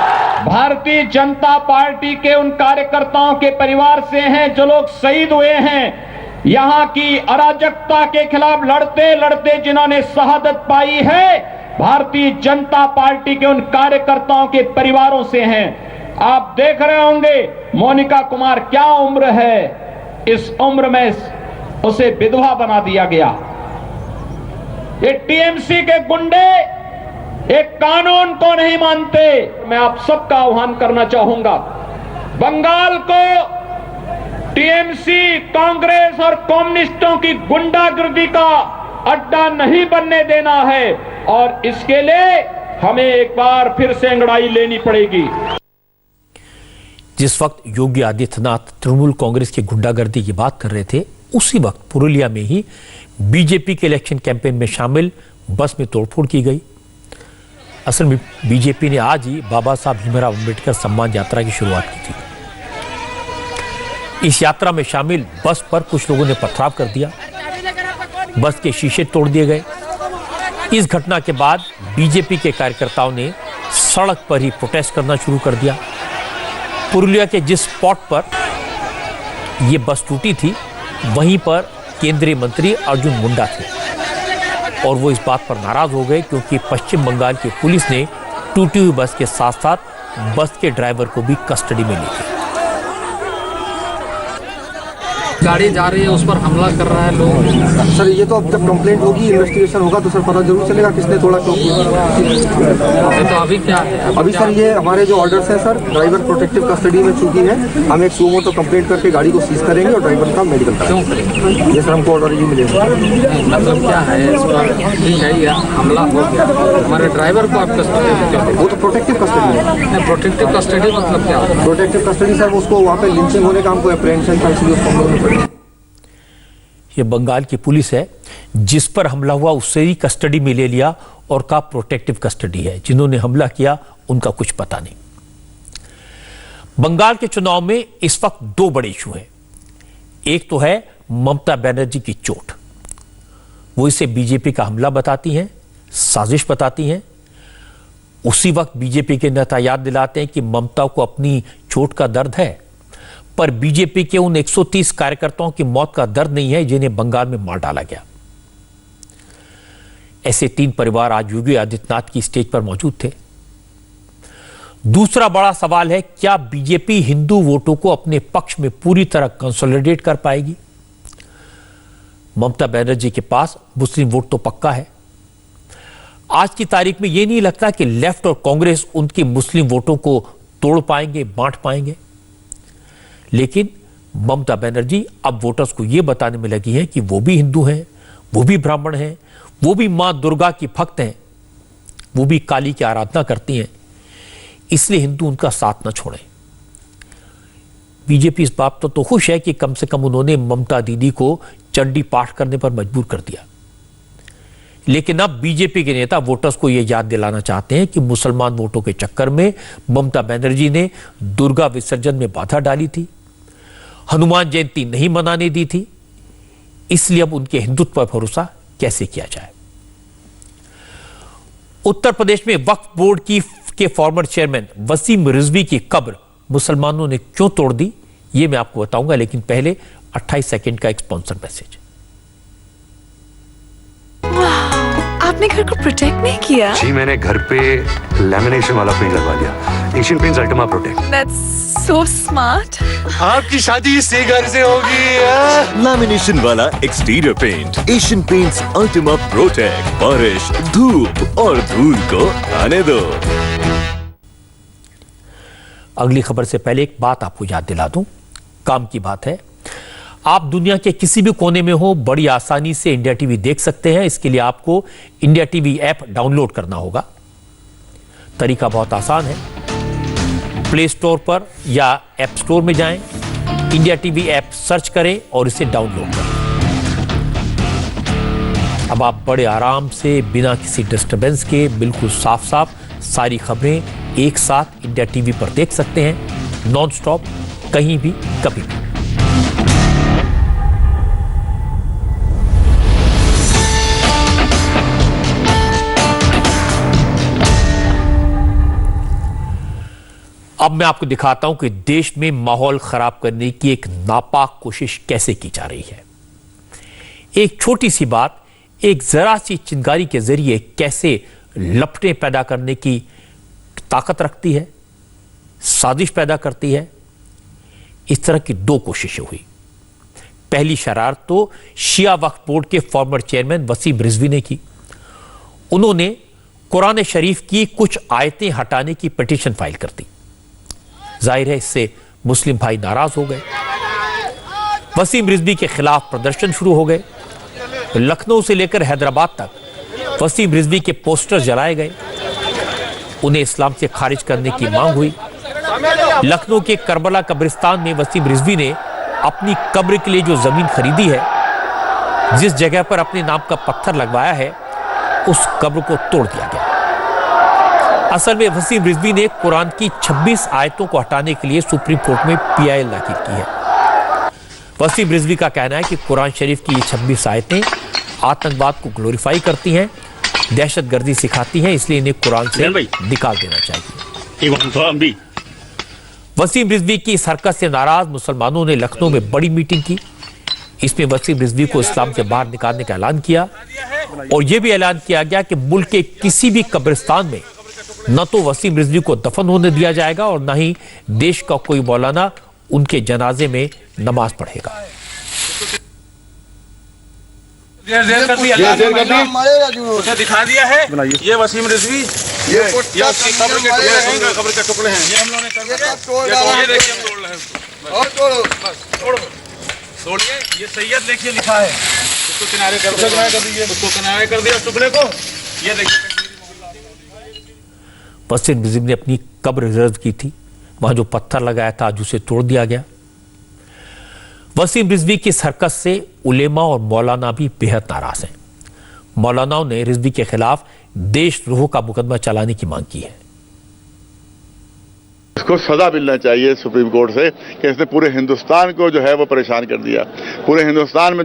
भारतीय जनता पार्टी के उन कार्यकर्ताओं के परिवार से हैं जो लोग शहीद हुए हैं। यहां की अराजकता के खिलाफ लड़ते लड़ते जिन्होंने शहादत पाई है, भारतीय जनता पार्टी के उन कार्यकर्ताओं के परिवारों से हैं। आप देख रहे होंगे मोनिका कुमार क्या उम्र है, इस उम्र में उसे विधवा बना दिया गया। ये टीएमसी के गुंडे एक कानून को नहीं मानते। मैं आप सबका आह्वान करना चाहूंगा, बंगाल को टीएमसी, कांग्रेस और कम्युनिस्टों की गुंडागिर्दी का अड्डा नहीं बनने देना है और इसके लिए हमें एक बार फिर से अंगड़ाई लेनी पड़ेगी। जिस वक्त योगी आदित्यनाथ तृणमूल कांग्रेस की गुंडागर्दी की बात कर रहे थे, उसी वक्त पुरुलिया में ही बीजेपी के इलेक्शन कैंपेन में शामिल बस में तोड़फोड़ की गई। असल में बीजेपी ने आज ही बाबा साहब भीमराव अंबेडकर सम्मान यात्रा की शुरुआत की थी। इस यात्रा में शामिल बस पर कुछ लोगों ने पथराव कर दिया, बस के शीशे तोड़ दिए गए। इस घटना के बाद बीजेपी के कार्यकर्ताओं ने सड़क पर ही प्रोटेस्ट करना शुरू कर दिया। पुरुलिया के जिस स्पॉट पर यह बस टूटी थी, वहीं पर केंद्रीय मंत्री अर्जुन मुंडा थे और वो इस बात पर नाराज हो गए क्योंकि पश्चिम बंगाल की पुलिस ने टूटी हुई बस के साथ साथ बस के ड्राइवर को भी कस्टडी में ली थी। गाड़ी जा रही है, उस पर हमला कर रहा है लोग। सर ये तो अब जब कंप्लेंट होगी, इन्वेस्टिगेशन होगा तो सर पता जरूर चलेगा किसने तोड़ा क्यों। तो अभी क्या है? अभी सर ये हमारे जो ऑर्डर्स हैं सर, ड्राइवर प्रोटेक्टिव कस्टडी में चूकी है, हम एक सुमो तो कंप्लेंट करके गाड़ी को सीज करेंगे और ड्राइवर का मेडिकल क्यों करेंगे? ये सर हमको ऑर्डर ही मिलेगा। मतलब क्या है इस पर? ठीक है, ये हमला हो गया, हमारे ड्राइवर को आप कस्टडी में क्यों? वो तो प्रोटेक्टिव कस्टडी है। प्रोटेक्टिव कस्टडी मतलब क्या? प्रोटेक्टिव कस्टडी सर उसको वहाँ पे लिंचिंग होने का हमको अप्रेहेंशन था, इसलिए उसको हम लोगों ने। ये बंगाल की पुलिस है, जिस पर हमला हुआ उससे ही कस्टडी में ले लिया और कहा प्रोटेक्टिव कस्टडी है। जिन्होंने हमला किया उनका कुछ पता नहीं। बंगाल के चुनाव में इस वक्त 2 बड़े इशू हैं। एक तो है ममता बनर्जी की चोट, वो इसे बीजेपी का हमला बताती हैं, साजिश बताती हैं। उसी वक्त बीजेपी के नेता याद दिलाते हैं कि ममता को अपनी चोट का दर्द है, पर बीजेपी के उन 130 कार्यकर्ताओं की मौत का दर्द नहीं है जिन्हें बंगाल में मार डाला गया। ऐसे 3 परिवार आज योगी आदित्यनाथ की स्टेज पर मौजूद थे। दूसरा बड़ा सवाल है, क्या बीजेपी हिंदू वोटों को अपने पक्ष में पूरी तरह कंसोलिडेट कर पाएगी? ममता बनर्जी के पास मुस्लिम वोट तो पक्का है। आज की तारीख में यह नहीं लगता कि लेफ्ट और कांग्रेस उनकी मुस्लिम वोटों को तोड़ पाएंगे, बांट पाएंगे। लेकिन ममता बनर्जी अब वोटर्स को यह बताने में लगी है कि वो भी हिंदू हैं, वो भी ब्राह्मण हैं, वो भी मां दुर्गा की भक्त हैं, वो भी काली की आराधना करती हैं, इसलिए हिंदू उनका साथ न छोड़ें। बीजेपी इस बात तो खुश है कि कम से कम उन्होंने ममता दीदी को चंडी पाठ करने पर मजबूर कर दिया। लेकिन अब बीजेपी के नेता वोटर्स को यह याद दिलाना चाहते हैं कि मुसलमान वोटों के चक्कर में ममता बनर्जी ने दुर्गा विसर्जन में बाधा डाली थी, हनुमान जयंती नहीं मनाने दी थी, इसलिए अब उनके हिंदुत्व पर भरोसा कैसे किया जाए। उत्तर प्रदेश में वक्फ बोर्ड के फॉर्मर चेयरमैन वसीम रिजवी की कब्र मुसलमानों ने क्यों तोड़ दी, यह मैं आपको बताऊंगा, लेकिन पहले 28 सेकंड का एक स्पॉन्सर मैसेज। आपने घर को प्रोटेक्ट नहीं किया? जी मैंने घर पे लैमिनेशन वाला पेंट लगवा दिया, Asian Paints Ultima protect. That's so smart. आपकी शादी इसी घर से होगी। लैमिनेशन वाला exterior paint Asian Paints Ultima Protect, बारिश, धूप और धूल को आने दो। अगली खबर से पहले एक बात आपको याद दिला दूं, काम की बात है। आप दुनिया के किसी भी कोने में हो, बड़ी आसानी से इंडिया टीवी देख सकते हैं। इसके लिए आपको इंडिया टीवी ऐप डाउनलोड करना होगा। तरीका बहुत आसान है, प्ले स्टोर पर या ऐप स्टोर में जाएं, इंडिया टीवी ऐप सर्च करें और इसे डाउनलोड करें। अब आप बड़े आराम से बिना किसी डिस्टरबेंस के बिल्कुल साफ साफ सारी खबरें एक साथ इंडिया टीवी पर देख सकते हैं, नॉन स्टॉप, कहीं भी कभी भी। अब मैं आपको दिखाता हूं कि देश में माहौल खराब करने की एक नापाक कोशिश कैसे की जा रही है। एक छोटी सी बात एक जरा सी चिंगारी के जरिए कैसे लपटें पैदा करने की ताकत रखती है, साजिश पैदा करती है। इस तरह की दो कोशिशें हुई। पहली शरारत तो शिया वक्फ बोर्ड के फॉर्मर चेयरमैन वसीम रिजवी ने की। उन्होंने कुरान शरीफ की कुछ आयतें हटाने की पिटीशन फाइल कर दी। जाहिर है इससे मुस्लिम भाई नाराज हो गए। वसीम रिजवी के खिलाफ प्रदर्शन शुरू हो गए। लखनऊ से लेकर हैदराबाद तक वसीम रिजवी के पोस्टर जलाए गए। उन्हें इस्लाम से खारिज करने की मांग हुई। लखनऊ के करबला कब्रिस्तान में वसीम रिजवी ने अपनी कब्र के लिए जो जमीन खरीदी है, जिस जगह पर अपने नाम का पत्थर लगवाया है, उस कब्र को तोड़ दिया गया। असल में वसीम रिजवी ने कुरान की 26 आयतों को हटाने के लिए सुप्रीम कोर्ट में पीआईएल दाखिल की है। वसीम रिजवी का कहना है कि कुरान शरीफ की ये 26 आयतें आतंकवाद को ग्लोरीफाई करती हैं, दहशतगर्दी सिखाती हैं, इसलिए इन्हें कुरान से निकाल देना चाहिए। वसीम रिजवी की इस हरकत से नाराज मुसलमानों ने लखनऊ में बड़ी मीटिंग की। इसमें वसीम रिजवी को इस्लाम से बाहर निकालने का ऐलान किया और यह भी ऐलान किया गया कि मुल्क के किसी भी कब्रिस्तान में न तो वसीम रिजवी को दफन होने दिया जाएगा और न ही देश का कोई मौलाना उनके जनाजे में नमाज पढ़ेगा। उसे दिखा दिया है। ये वसीम रिजवी, ये उसकी कब्र के टुकड़े हैं, कब्र के टुकड़े हैं। ये हम लोगों ने कर दिया। ये देखिए हम तोड़ रहे हैं। और तोड़ो, बस तोड़िए। ये सैयद देखिए लिखा है, इसको किनारे कर दिया, उसको किनारे कर दिया टुकड़े को। ये देखिए वसीम रिजवी ने अपनी कब्र रिजर्व की थी, वहां जो पत्थर लगाया था आज उसे तोड़ दिया गया। वसीम रिजवी की इस हरकत से उलेमा और मौलाना भी बेहद नाराज हैं। मौलानाओं ने रिजवी के खिलाफ देशद्रोह का मुकदमा चलाने की मांग की है। इसको सजा मिलना चाहिए सुप्रीम कोर्ट से कि इसने पूरे हिंदुस्तान को जो है वो परेशान कर दिया, पूरे हिंदुस्तान में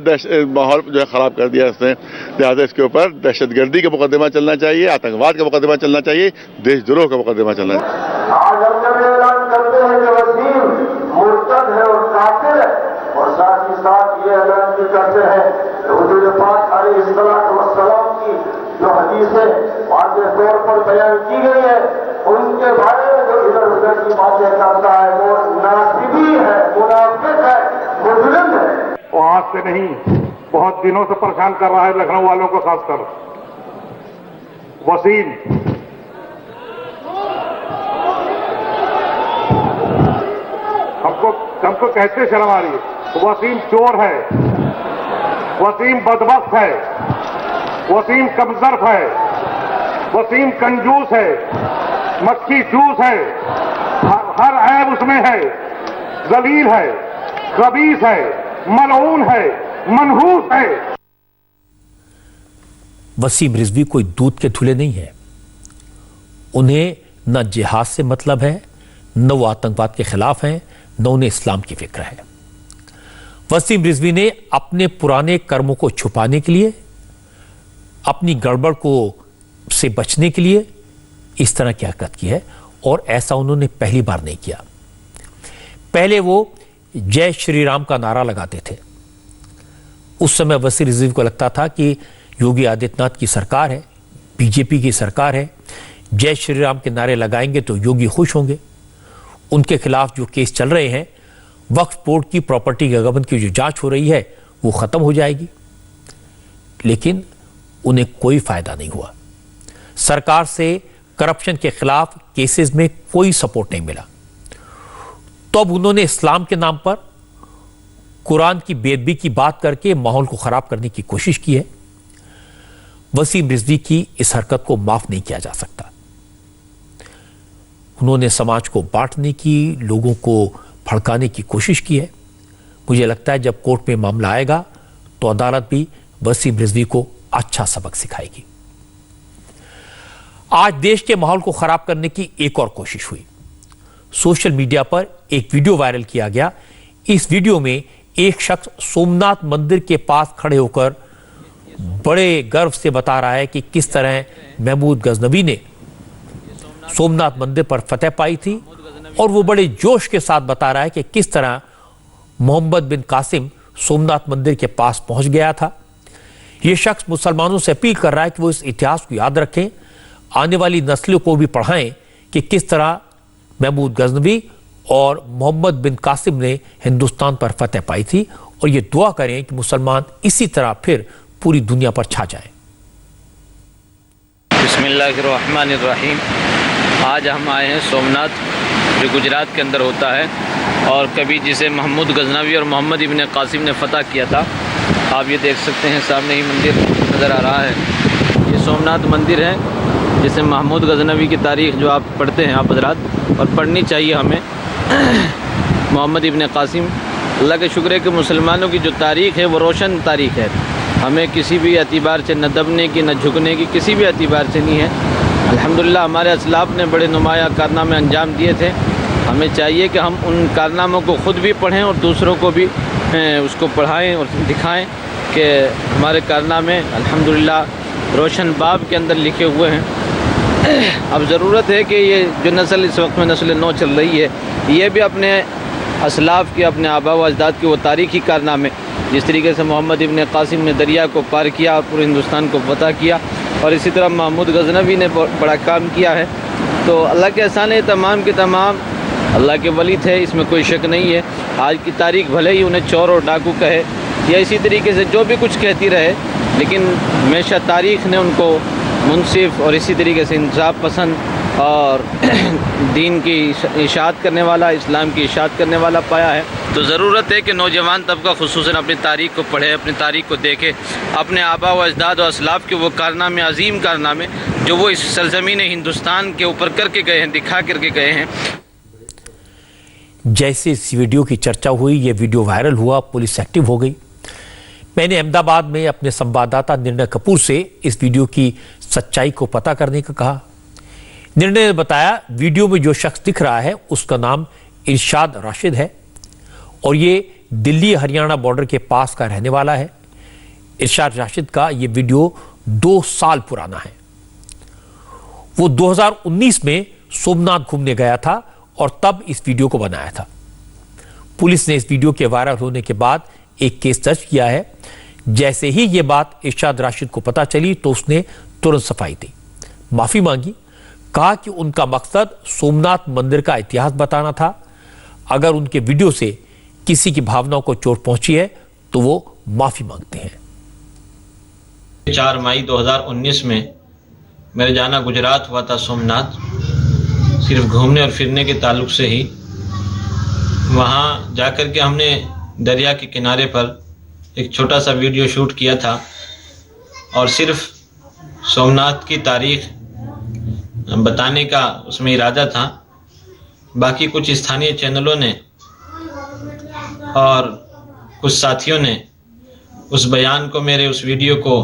माहौल जो है खराब कर दिया इसने। लिहाजा इसके ऊपर दहशतगर्दी का मुकदमा चलना चाहिए, आतंकवाद का मुकदमा चलना चाहिए, देशद्रोह का मुकदमा चलना चाहिए। आज हम जब ऐलान करते हैं कि वसीम मुर्तद है और काफिर है, और साथ ही साथ ये ऐलान भी करते हैं कि हुजूर पाक अलैहिस्सलाम की जो हदीसें वाज़ेह तौर पर बयान की गई है, उनके बारे में जो इधर उधर की बातें करता है वो नासिबी है, मुनाफिक है, मुजरिम है। वो आज से नहीं, बहुत दिनों से परेशान कर रहा है लखनऊ वालों को खासकर। वसीम हमको कहते शर्म आ रही है। वसीम चोर है, वसीम बदबख्त है, वसीम कमजर्फ है, वसीम कंजूस है, मक्खी जूस है, हर ऐब उसमें है, जलील है, खबीस है, मलऊन है, मनहूस है। वसीम रिजवी कोई दूध के धुले नहीं है। उन्हें न जिहाद से मतलब है, न वो आतंकवाद के खिलाफ हैं, न उन्हें इस्लाम की फिक्र है। वसीम रिजवी ने अपने पुराने कर्मों को छुपाने के लिए, अपनी गड़बड़ को से बचने के लिए इस तरह की हरकत की है और ऐसा उन्होंने पहली बार नहीं किया। पहले वो जय श्री राम का नारा लगाते थे। उस समय वसीम रिजवी को लगता था कि योगी आदित्यनाथ की सरकार है, बीजेपी की सरकार है, जय श्री राम के नारे लगाएंगे तो योगी खुश होंगे। उनके खिलाफ जो केस चल रहे हैं, वक्फ बोर्ड की प्रॉपर्टी के गबन की जो जांच हो रही है, वो खत्म हो जाएगी। लेकिन उन्हें कोई फायदा नहीं हुआ। सरकार से करप्शन के खिलाफ केसेस में कोई सपोर्ट नहीं मिला। तो अब उन्होंने इस्लाम के नाम पर कुरान की बेअदबी की बात करके माहौल को खराब करने की कोशिश की है। वसीम रिजवी की इस हरकत को माफ नहीं किया जा सकता। उन्होंने समाज को बांटने की, लोगों को भड़काने की कोशिश की है। मुझे लगता है जब कोर्ट में मामला आएगा तो अदालत भी वसीम रिजवी को अच्छा सबक सिखाएगी। आज देश के माहौल को खराब करने की एक और कोशिश हुई। सोशल मीडिया पर एक वीडियो वायरल किया गया। इस वीडियो में एक शख्स सोमनाथ मंदिर के पास खड़े होकर बड़े गर्व से बता रहा है कि किस तरह महमूद गजनवी ने सोमनाथ मंदिर पर फतह पाई थी, और वो बड़े जोश के साथ बता रहा है कि किस तरह मोहम्मद बिन कासिम सोमनाथ मंदिर के पास पहुंच गया था। ये शख्स मुसलमानों से अपील कर रहा है कि वो इस इतिहास को याद रखें, आने वाली नस्लों को भी पढ़ाएं कि किस तरह महमूद गजनवी और मोहम्मद बिन कासिम ने हिंदुस्तान पर फतह पाई थी, और ये दुआ करें कि मुसलमान इसी तरह फिर पूरी दुनिया पर छा जाएं। बिस्मिल्लाहिर्रहमानिर्रहीम। आज हम आए हैं सोमनाथ, जो गुजरात के अंदर होता है, और कभी जिसे महमूद गजनवी और मोहम्मद इब्न कासिम ने फतह किया था। आप ये देख सकते हैं, सामने ही मंदिर नज़र आ रहा है। ये सोमनाथ मंदिर है, जिसे महमूद गजनवी की तारीख़ जो आप पढ़ते हैं आप हज़रात, और पढ़नी चाहिए हमें। मोहम्मद इब्न कासिम, अल्लाह के शुक्र है कि मुसलमानों की जो तारीख़ है वो रोशन तारीख़ है। हमें किसी भी एतबार से न दबने की न झुकने की किसी भी एतबार से नहीं है। अल्हम्दुलिल्लाह हमारे असलाफ़ ने बड़े नुमाया कारनामे अंजाम दिए थे। हमें चाहिए कि हम उन कारनामों को ख़ुद भी पढ़ें और दूसरों को भी उसको पढ़ाएं और दिखाएं कि हमारे कारनामे अल्हम्दुलिल्लाह रोशन बाब के अंदर लिखे हुए हैं। अब ज़रूरत है कि ये जो नस्ल इस वक्त में नस्ल नौ चल रही है, ये भी अपने असलाफ़ के, अपने आबा व अजदाद के वो तारीख़ी कारनामे, जिस तरीके से मोहम्मद इब्न कासिम ने दरिया को पार किया और पूरे हिंदुस्तान को फतह किया, और इसी तरह महमूद गजनवी ने बड़ा काम किया है। तो अल्लाह के एहसान है, तमाम के तमाम अल्लाह के वली थे, इसमें कोई शक नहीं है। आज की तारीख भले ही उन्हें चोर और डाकू कहे या इसी तरीके से जो भी कुछ कहती रहे, लेकिन हमेशा तारीख़ ने उनको मुनसिफ और इसी तरीके से इंसाफ पसंद और दीन की इशाअत करने वाला, इस्लाम की इशाअत करने वाला पाया है। तो ज़रूरत है कि नौजवान तबका खुसूसन अपनी तारीख़ को पढ़े, अपनी तारीख़ को देखे, अपने आबा व अजदाद और असलाफ़ के वो कारनामे, अजीम कारनामे जो वो इस सरज़मीन हिंदुस्तान के ऊपर करके गए हैं, दिखा करके गए हैं। जैसे इस वीडियो की चर्चा हुई, ये वीडियो वायरल हुआ, पुलिस एक्टिव हो गई। मैंने अहमदाबाद में अपने संवाददाता निर्णय कपूर से इस वीडियो की सच्चाई को पता करने का कहा। निर्णय ने बताया, वीडियो में जो शख्स दिख रहा है उसका नाम इरशाद राशिद है, और ये दिल्ली हरियाणा बॉर्डर के पास का रहने वाला है। इरशाद राशिद का ये वीडियो 2 साल पुराना है। वो 2019 में सोमनाथ घूमने गया था और तब इस वीडियो को बनाया था। पुलिस ने इस वीडियो के वायरल होने के बाद एक केस दर्ज किया है। जैसे ही ये बात इरशाद राशिद को पता चली तो उसने तुरंत सफाई दी, माफी मांगी, कहा कि उनका मकसद सोमनाथ मंदिर का इतिहास बताना था। अगर उनके वीडियो से किसी की भावनाओं को चोट पहुंची है तो वो माफी मांगते हैं। 4 मई 2019 में मेरे जाना गुजरात हुआ था सोमनाथ, सिर्फ घूमने और फिरने के ताल्लुक से ही। वहाँ जाकर के हमने दरिया के किनारे पर एक छोटा सा वीडियो शूट किया था, और सिर्फ सोमनाथ की तारीख बताने का उसमें इरादा था। बाकी कुछ स्थानीय चैनलों ने और कुछ साथियों ने उस बयान को, मेरे उस वीडियो को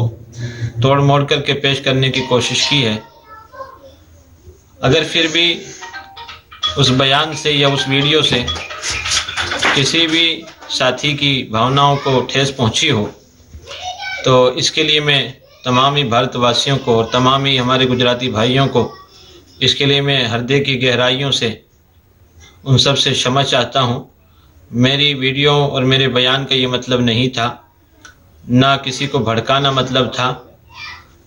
तोड़ मोड़ करके पेश करने की कोशिश की है। अगर फिर भी उस बयान से या उस वीडियो से किसी भी साथी की भावनाओं को ठेस पहुंची हो, तो इसके लिए मैं तमाम ही भारतवासियों को और तमाम ही हमारे गुजराती भाइयों को, इसके लिए मैं हृदय की गहराइयों से उन सब से क्षमा चाहता हूं। मेरी वीडियो और मेरे बयान का ये मतलब नहीं था, ना किसी को भड़काना मतलब था,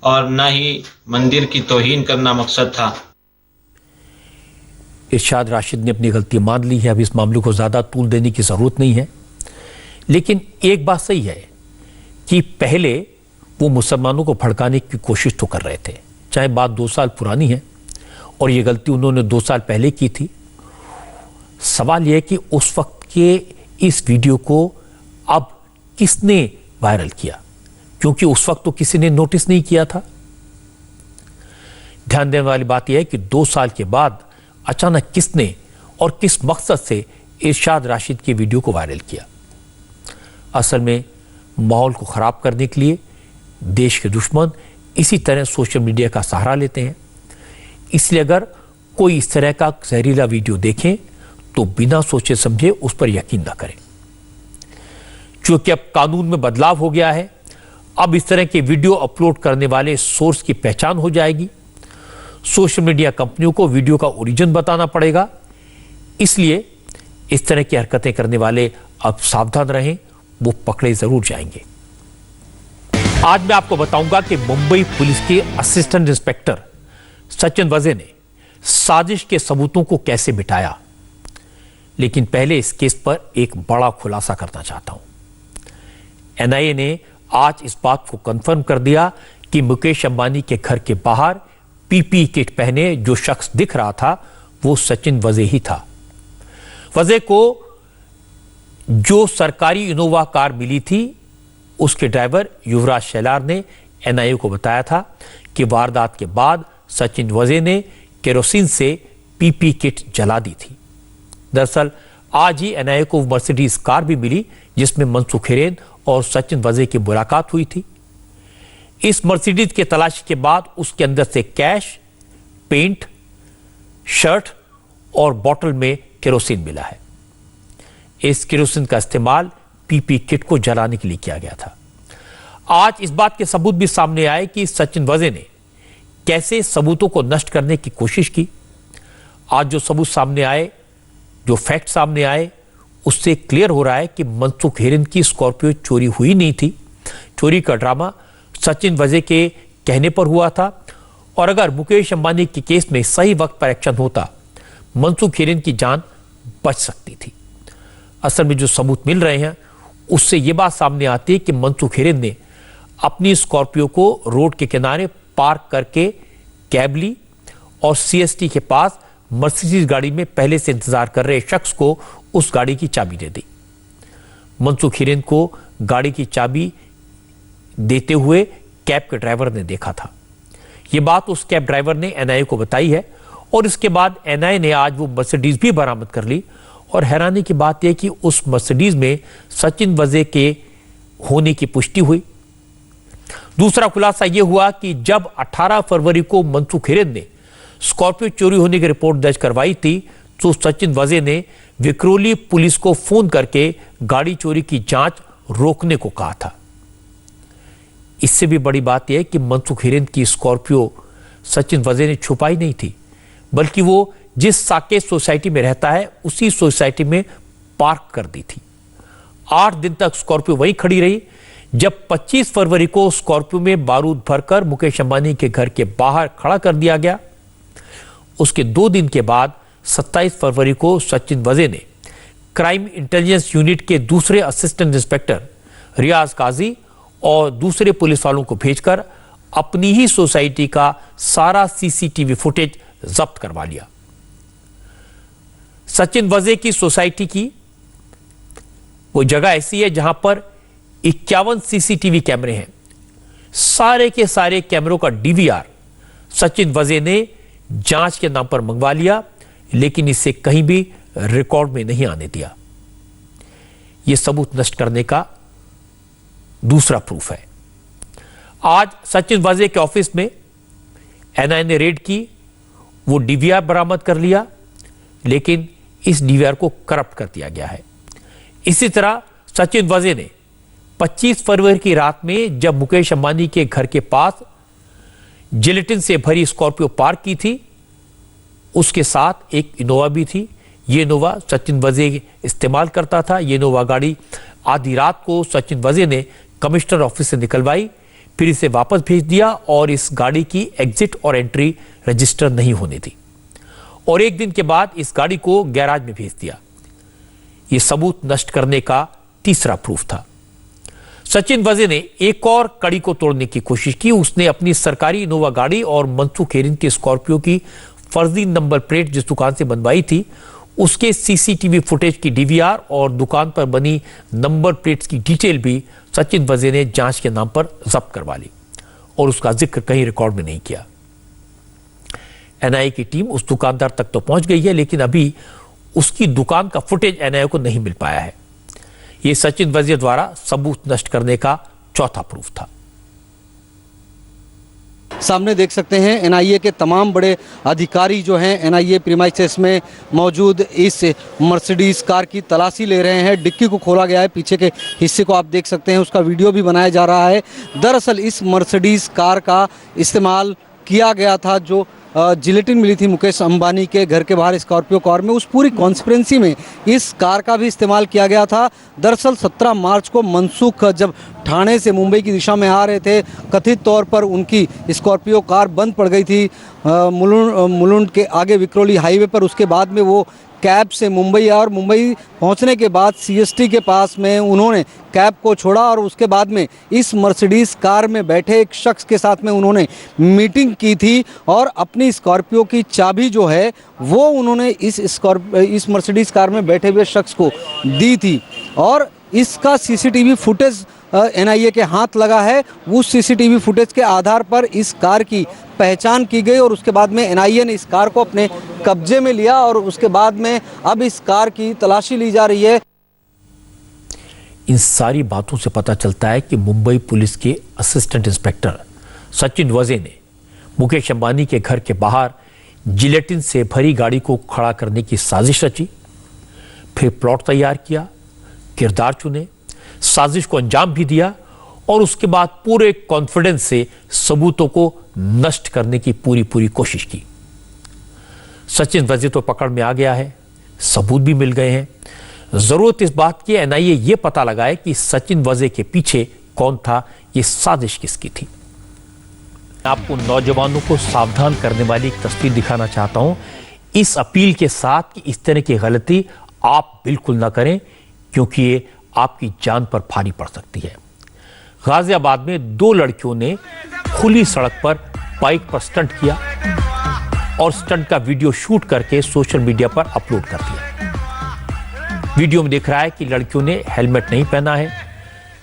और ना ही मंदिर की तौहीन करना मकसद था। इरशाद राशिद ने अपनी गलती मान ली है। अब इस मामले को ज़्यादा तूल देने की ज़रूरत नहीं है, लेकिन एक बात सही है कि पहले वो मुसलमानों को भड़काने की कोशिश तो कर रहे थे, चाहे बात 2 साल पुरानी है और ये गलती उन्होंने 2 साल पहले की थी। सवाल यह है कि उस वक्त के इस वीडियो को अब किसने वायरल किया, क्योंकि उस वक्त तो किसी ने नोटिस नहीं किया था। ध्यान देने वाली बात यह है कि 2 साल के बाद अचानक किसने और किस मकसद से इरशाद राशिद की वीडियो को वायरल किया। असल में माहौल को खराब करने के लिए देश के दुश्मन इसी तरह सोशल मीडिया का सहारा लेते हैं। इसलिए अगर कोई इस तरह का जहरीला वीडियो देखें तो बिना सोचे समझे उस पर यकीन न करें। क्योंकि अब कानून में बदलाव हो गया है, अब इस तरह के वीडियो अपलोड करने वाले सोर्स की पहचान हो जाएगी। सोशल मीडिया कंपनियों को वीडियो का ओरिजिन बताना पड़ेगा। इसलिए इस तरह की हरकतें करने वाले अब सावधान रहें, वो पकड़े जरूर जाएंगे। आज मैं आपको बताऊंगा कि मुंबई पुलिस के असिस्टेंट इंस्पेक्टर सचिन वजे ने साजिश के सबूतों को कैसे मिटाया। लेकिन पहले इस केस पर एक बड़ा खुलासा करना चाहता हूं। एनआईए ने आज इस बात को कंफर्म कर दिया कि मुकेश अंबानी के घर के बाहर पीपी किट पहने जो शख्स दिख रहा था वो सचिन वजे ही था। वजे को जो सरकारी इनोवा कार मिली थी उसके ड्राइवर युवराज शेलार ने एनआईए को बताया था कि वारदात के बाद सचिन वजे ने केरोसिन से पीपी किट जला दी थी। दरअसल आज ही एनआईए को मर्सिडीज कार भी मिली जिसमें मनसुख हिरेन और सचिन वजे की मुलाकात हुई थी। इस मर्सिडीज के तलाशी के बाद उसके अंदर से कैश, पेंट, शर्ट और बोतल में केरोसिन मिला है। इस केरोसिन का इस्तेमाल पीपी किट को जलाने के लिए किया गया था। आज इस बात के सबूत भी सामने आए कि सचिन वजे ने कैसे सबूतों को नष्ट करने की कोशिश की। आज जो सबूत सामने आए, जो फैक्ट सामने आए, उससे क्लियर हो रहा है कि मनसुख हिरेन की स्कॉर्पियो चोरी हुई नहीं थी। चोरी का ड्रामा सचिन वजे के कहने पर हुआ था और अगर मुकेश अंबानी के केस में सही वक्त पर एक्शन होता, मनसुख हिरेन की जान बच सकती थी। असल में जो सबूत मिल रहे हैं उससे यह बात सामने आती है कि मनसुख हिरेन ने अपनी स्कॉर्पियो को रोड के किनारे पार्क करके कैब ली और सीएसटी के पास मर्सिडीज गाड़ी में पहले से इंतजार कर रहे शख्स को उस गाड़ी की चाबी दे दी। मनसुख हिरेन को गाड़ी की चाबी देते हुए कैब के ड्राइवर ने देखा था। यह बात उस कैब ड्राइवर ने एनआईए को बताई है और इसके बाद एनआईए ने आज वो मर्सिडीज भी बरामद कर ली। और हैरानी की बात यह कि उस मर्सिडीज में सचिन वजे के होने की पुष्टि हुई। दूसरा खुलासा यह हुआ कि जब 18 फरवरी को मनसुख हिरेन ने स्कॉर्पियो चोरी होने की रिपोर्ट दर्ज करवाई थी तो सचिन वजे ने विक्रोली पुलिस को फोन करके गाड़ी चोरी की जांच रोकने को कहा था। इससे भी बड़ी बात यह है कि मनसुख हिरेन की स्कॉर्पियो सचिन वजे ने छुपाई नहीं थी, बल्कि वो जिस साकेत सोसाइटी में रहता है उसी सोसाइटी में पार्क कर दी थी। 8 दिन तक स्कॉर्पियो वहीं खड़ी रही। जब 25 फरवरी को स्कॉर्पियो में बारूद भरकर मुकेश अंबानी के घर के बाहर खड़ा कर दिया गया, उसके 2 दिन के बाद 27 फरवरी को सचिन वजे ने क्राइम इंटेलिजेंस यूनिट के दूसरे असिस्टेंट इंस्पेक्टर रियाज काजी और दूसरे पुलिस वालों को भेजकर अपनी ही सोसाइटी का सारा सीसीटीवी फुटेज जब्त करवा लिया। सचिन वजे की सोसाइटी की वो जगह ऐसी है जहां पर 51 सीसीटीवी कैमरे हैं। सारे के सारे कैमरों का डीवीआर सचिन वजे ने जांच के नाम पर मंगवा लिया, लेकिन इसे कहीं भी रिकॉर्ड में नहीं आने दिया। यह सबूत नष्ट करने का दूसरा प्रूफ है। आज सचिन वजे के ऑफिस में एनआईए ने रेड की, वो डीवीआर बरामद कर लिया, लेकिन इस डीवीआर को करप्ट कर दिया गया है। इसी तरह सचिन वजे ने 25 फरवरी की रात में जब मुकेश अंबानी के घर के पास जिलेटिन से भरी स्कॉर्पियो पार्क की थी, उसके साथ एक इनोवा भी थी। ये इनोवा सचिन वजे इस्तेमाल करता था। ये इनोवा गाड़ी आधी रात को सचिन वजे ने कमिश्नर ऑफिस से निकलवाई, फिर इसे वापस भेज दिया और इस गाड़ी की एग्जिट और एंट्री रजिस्टर नहीं होने दी और 1 दिन के बाद इस गाड़ी को गैराज में भेज दिया। यह सबूत नष्ट करने का तीसरा प्रूफ था। सचिन वजे ने एक और कड़ी को तोड़ने की कोशिश की। उसने अपनी सरकारी इनोवा गाड़ी और मनसुख हिरेन की स्कॉर्पियो की फर्जी नंबर प्लेट जिस दुकान से बनवाई थी उसके सीसीटीवी फुटेज की डीवीआर और दुकान पर बनी नंबर प्लेट्स की डिटेल भी सचिन वजे ने जांच के नाम पर जब्त करवा ली और उसका जिक्र कहीं रिकॉर्ड में नहीं किया। एनआईए की टीम उस दुकानदार तक तो पहुंच गई है, लेकिन अभी उसकी दुकान का फुटेज एनआईए को नहीं मिल पाया है। यह सचिन वजे द्वारा सबूत नष्ट करने का चौथा प्रूफ था। सामने देख सकते हैं एनआईए के तमाम बड़े अधिकारी जो हैं एनआईए प्रीमाइसेस में मौजूद इस मर्सिडीज़ कार की तलाशी ले रहे हैं। डिक्की को खोला गया है, पीछे के हिस्से को आप देख सकते हैं, उसका वीडियो भी बनाया जा रहा है। दरअसल इस मर्सिडीज़ कार का इस्तेमाल किया गया था जो जिलेटिन मिली थी मुकेश अंबानी के घर के बाहर स्कॉर्पियो कार में, उस पूरी कॉन्स्पिरेंसी में इस कार का भी इस्तेमाल किया गया था। दरअसल 17 मार्च को मनसुख जब ठाणे से मुंबई की दिशा में आ रहे थे, कथित तौर पर उनकी स्कॉर्पियो कार बंद पड़ गई थी मुलुंड के आगे विक्रोली हाईवे पर। उसके बाद में वो कैब से मुंबई आया और मुंबई पहुंचने के बाद सीएसटी के पास में उन्होंने कैब को छोड़ा और उसके बाद में इस मर्सिडीज़ कार में बैठे एक शख्स के साथ में उन्होंने मीटिंग की थी और अपनी स्कॉर्पियो की चाबी जो है वो उन्होंने इस मर्सिडीज़ कार में बैठे हुए शख्स को दी थी और इसका सीसीटीवी फुटेज एनआईए के हाथ लगा है। उस सीसीटीवी फुटेज के आधार पर इस कार की पहचान की गई और उसके बाद में एनआईए ने इस कार को अपने कब्जे में लिया और उसके बाद में अब इस कार की तलाशी ली जा रही है। इन सारी बातों से पता चलता है कि मुंबई पुलिस के असिस्टेंट इंस्पेक्टर सचिन वजे ने मुकेश अंबानी के घर के बाहर जिलेटिन से भरी गाड़ी को खड़ा करने की साजिश रची, फिर प्लॉट तैयार किया, किरदार चुने, साजिश को अंजाम भी दिया और उसके बाद पूरे कॉन्फिडेंस से सबूतों को नष्ट करने की पूरी कोशिश की। सचिन वजे तो पकड़ में आ गया है, सबूत भी मिल गए हैं। जरूरत इस बात की एनआईए ये पता लगाए कि सचिन वजे के पीछे कौन था, ये साजिश किसकी थी। आपको नौजवानों को सावधान करने वाली एक तस्वीर दिखाना चाहता हूं, इस अपील के साथ कि इस तरह की गलती आप बिल्कुल ना करें क्योंकि ये आपकी जान पर भारी पड़ सकती है। गाजियाबाद में 2 लड़कियों ने खुली सड़क पर बाइक पर स्टंट किया और स्टंट का वीडियो शूट करके सोशल मीडिया पर अपलोड कर दिया। वीडियो में दिख रहा है कि लड़कियों ने हेलमेट नहीं पहना है,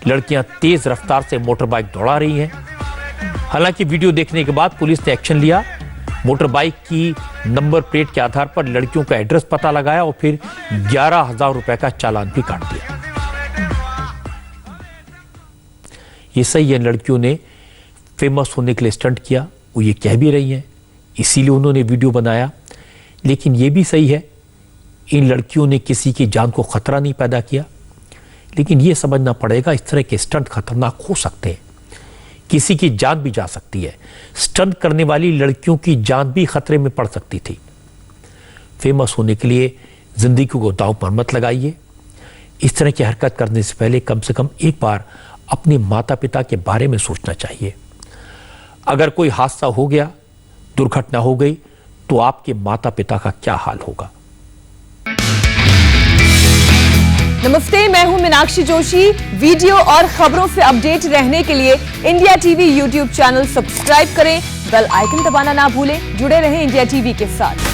लड़कियां तेज रफ्तार से मोटर बाइक दौड़ा रही हैं। हालांकि वीडियो देखने के बाद पुलिस ने एक्शन लिया, मोटर बाइक की नंबर प्लेट के आधार पर लड़कियों का एड्रेस पता लगाया और फिर 11,000 रुपए का चालान भी काट दिया। ये सही है, लड़कियों ने फेमस होने के लिए स्टंट किया, वो ये कह भी रही हैं, इसीलिए उन्होंने वीडियो बनाया। लेकिन ये भी सही है, इन लड़कियों ने किसी की जान को खतरा नहीं पैदा किया। लेकिन ये समझना पड़ेगा इस तरह के स्टंट खतरनाक हो सकते हैं, किसी की जान भी जा सकती है। स्टंट करने वाली लड़कियों की जान भी खतरे में पड़ सकती थी। फेमस होने के लिए जिंदगी को दांव पर मत लगाइए। इस तरह की हरकत करने से पहले कम से कम एक बार अपने माता पिता के बारे में सोचना चाहिए। अगर कोई हादसा हो गया, दुर्घटना हो गई, तो आपके माता पिता का क्या हाल होगा। नमस्ते, मैं हूं मीनाक्षी जोशी। वीडियो और खबरों से अपडेट रहने के लिए India TV YouTube channel subscribe करें, बेल आइकन दबाना ना भूलें। जुड़े रहें इंडिया टीवी के साथ।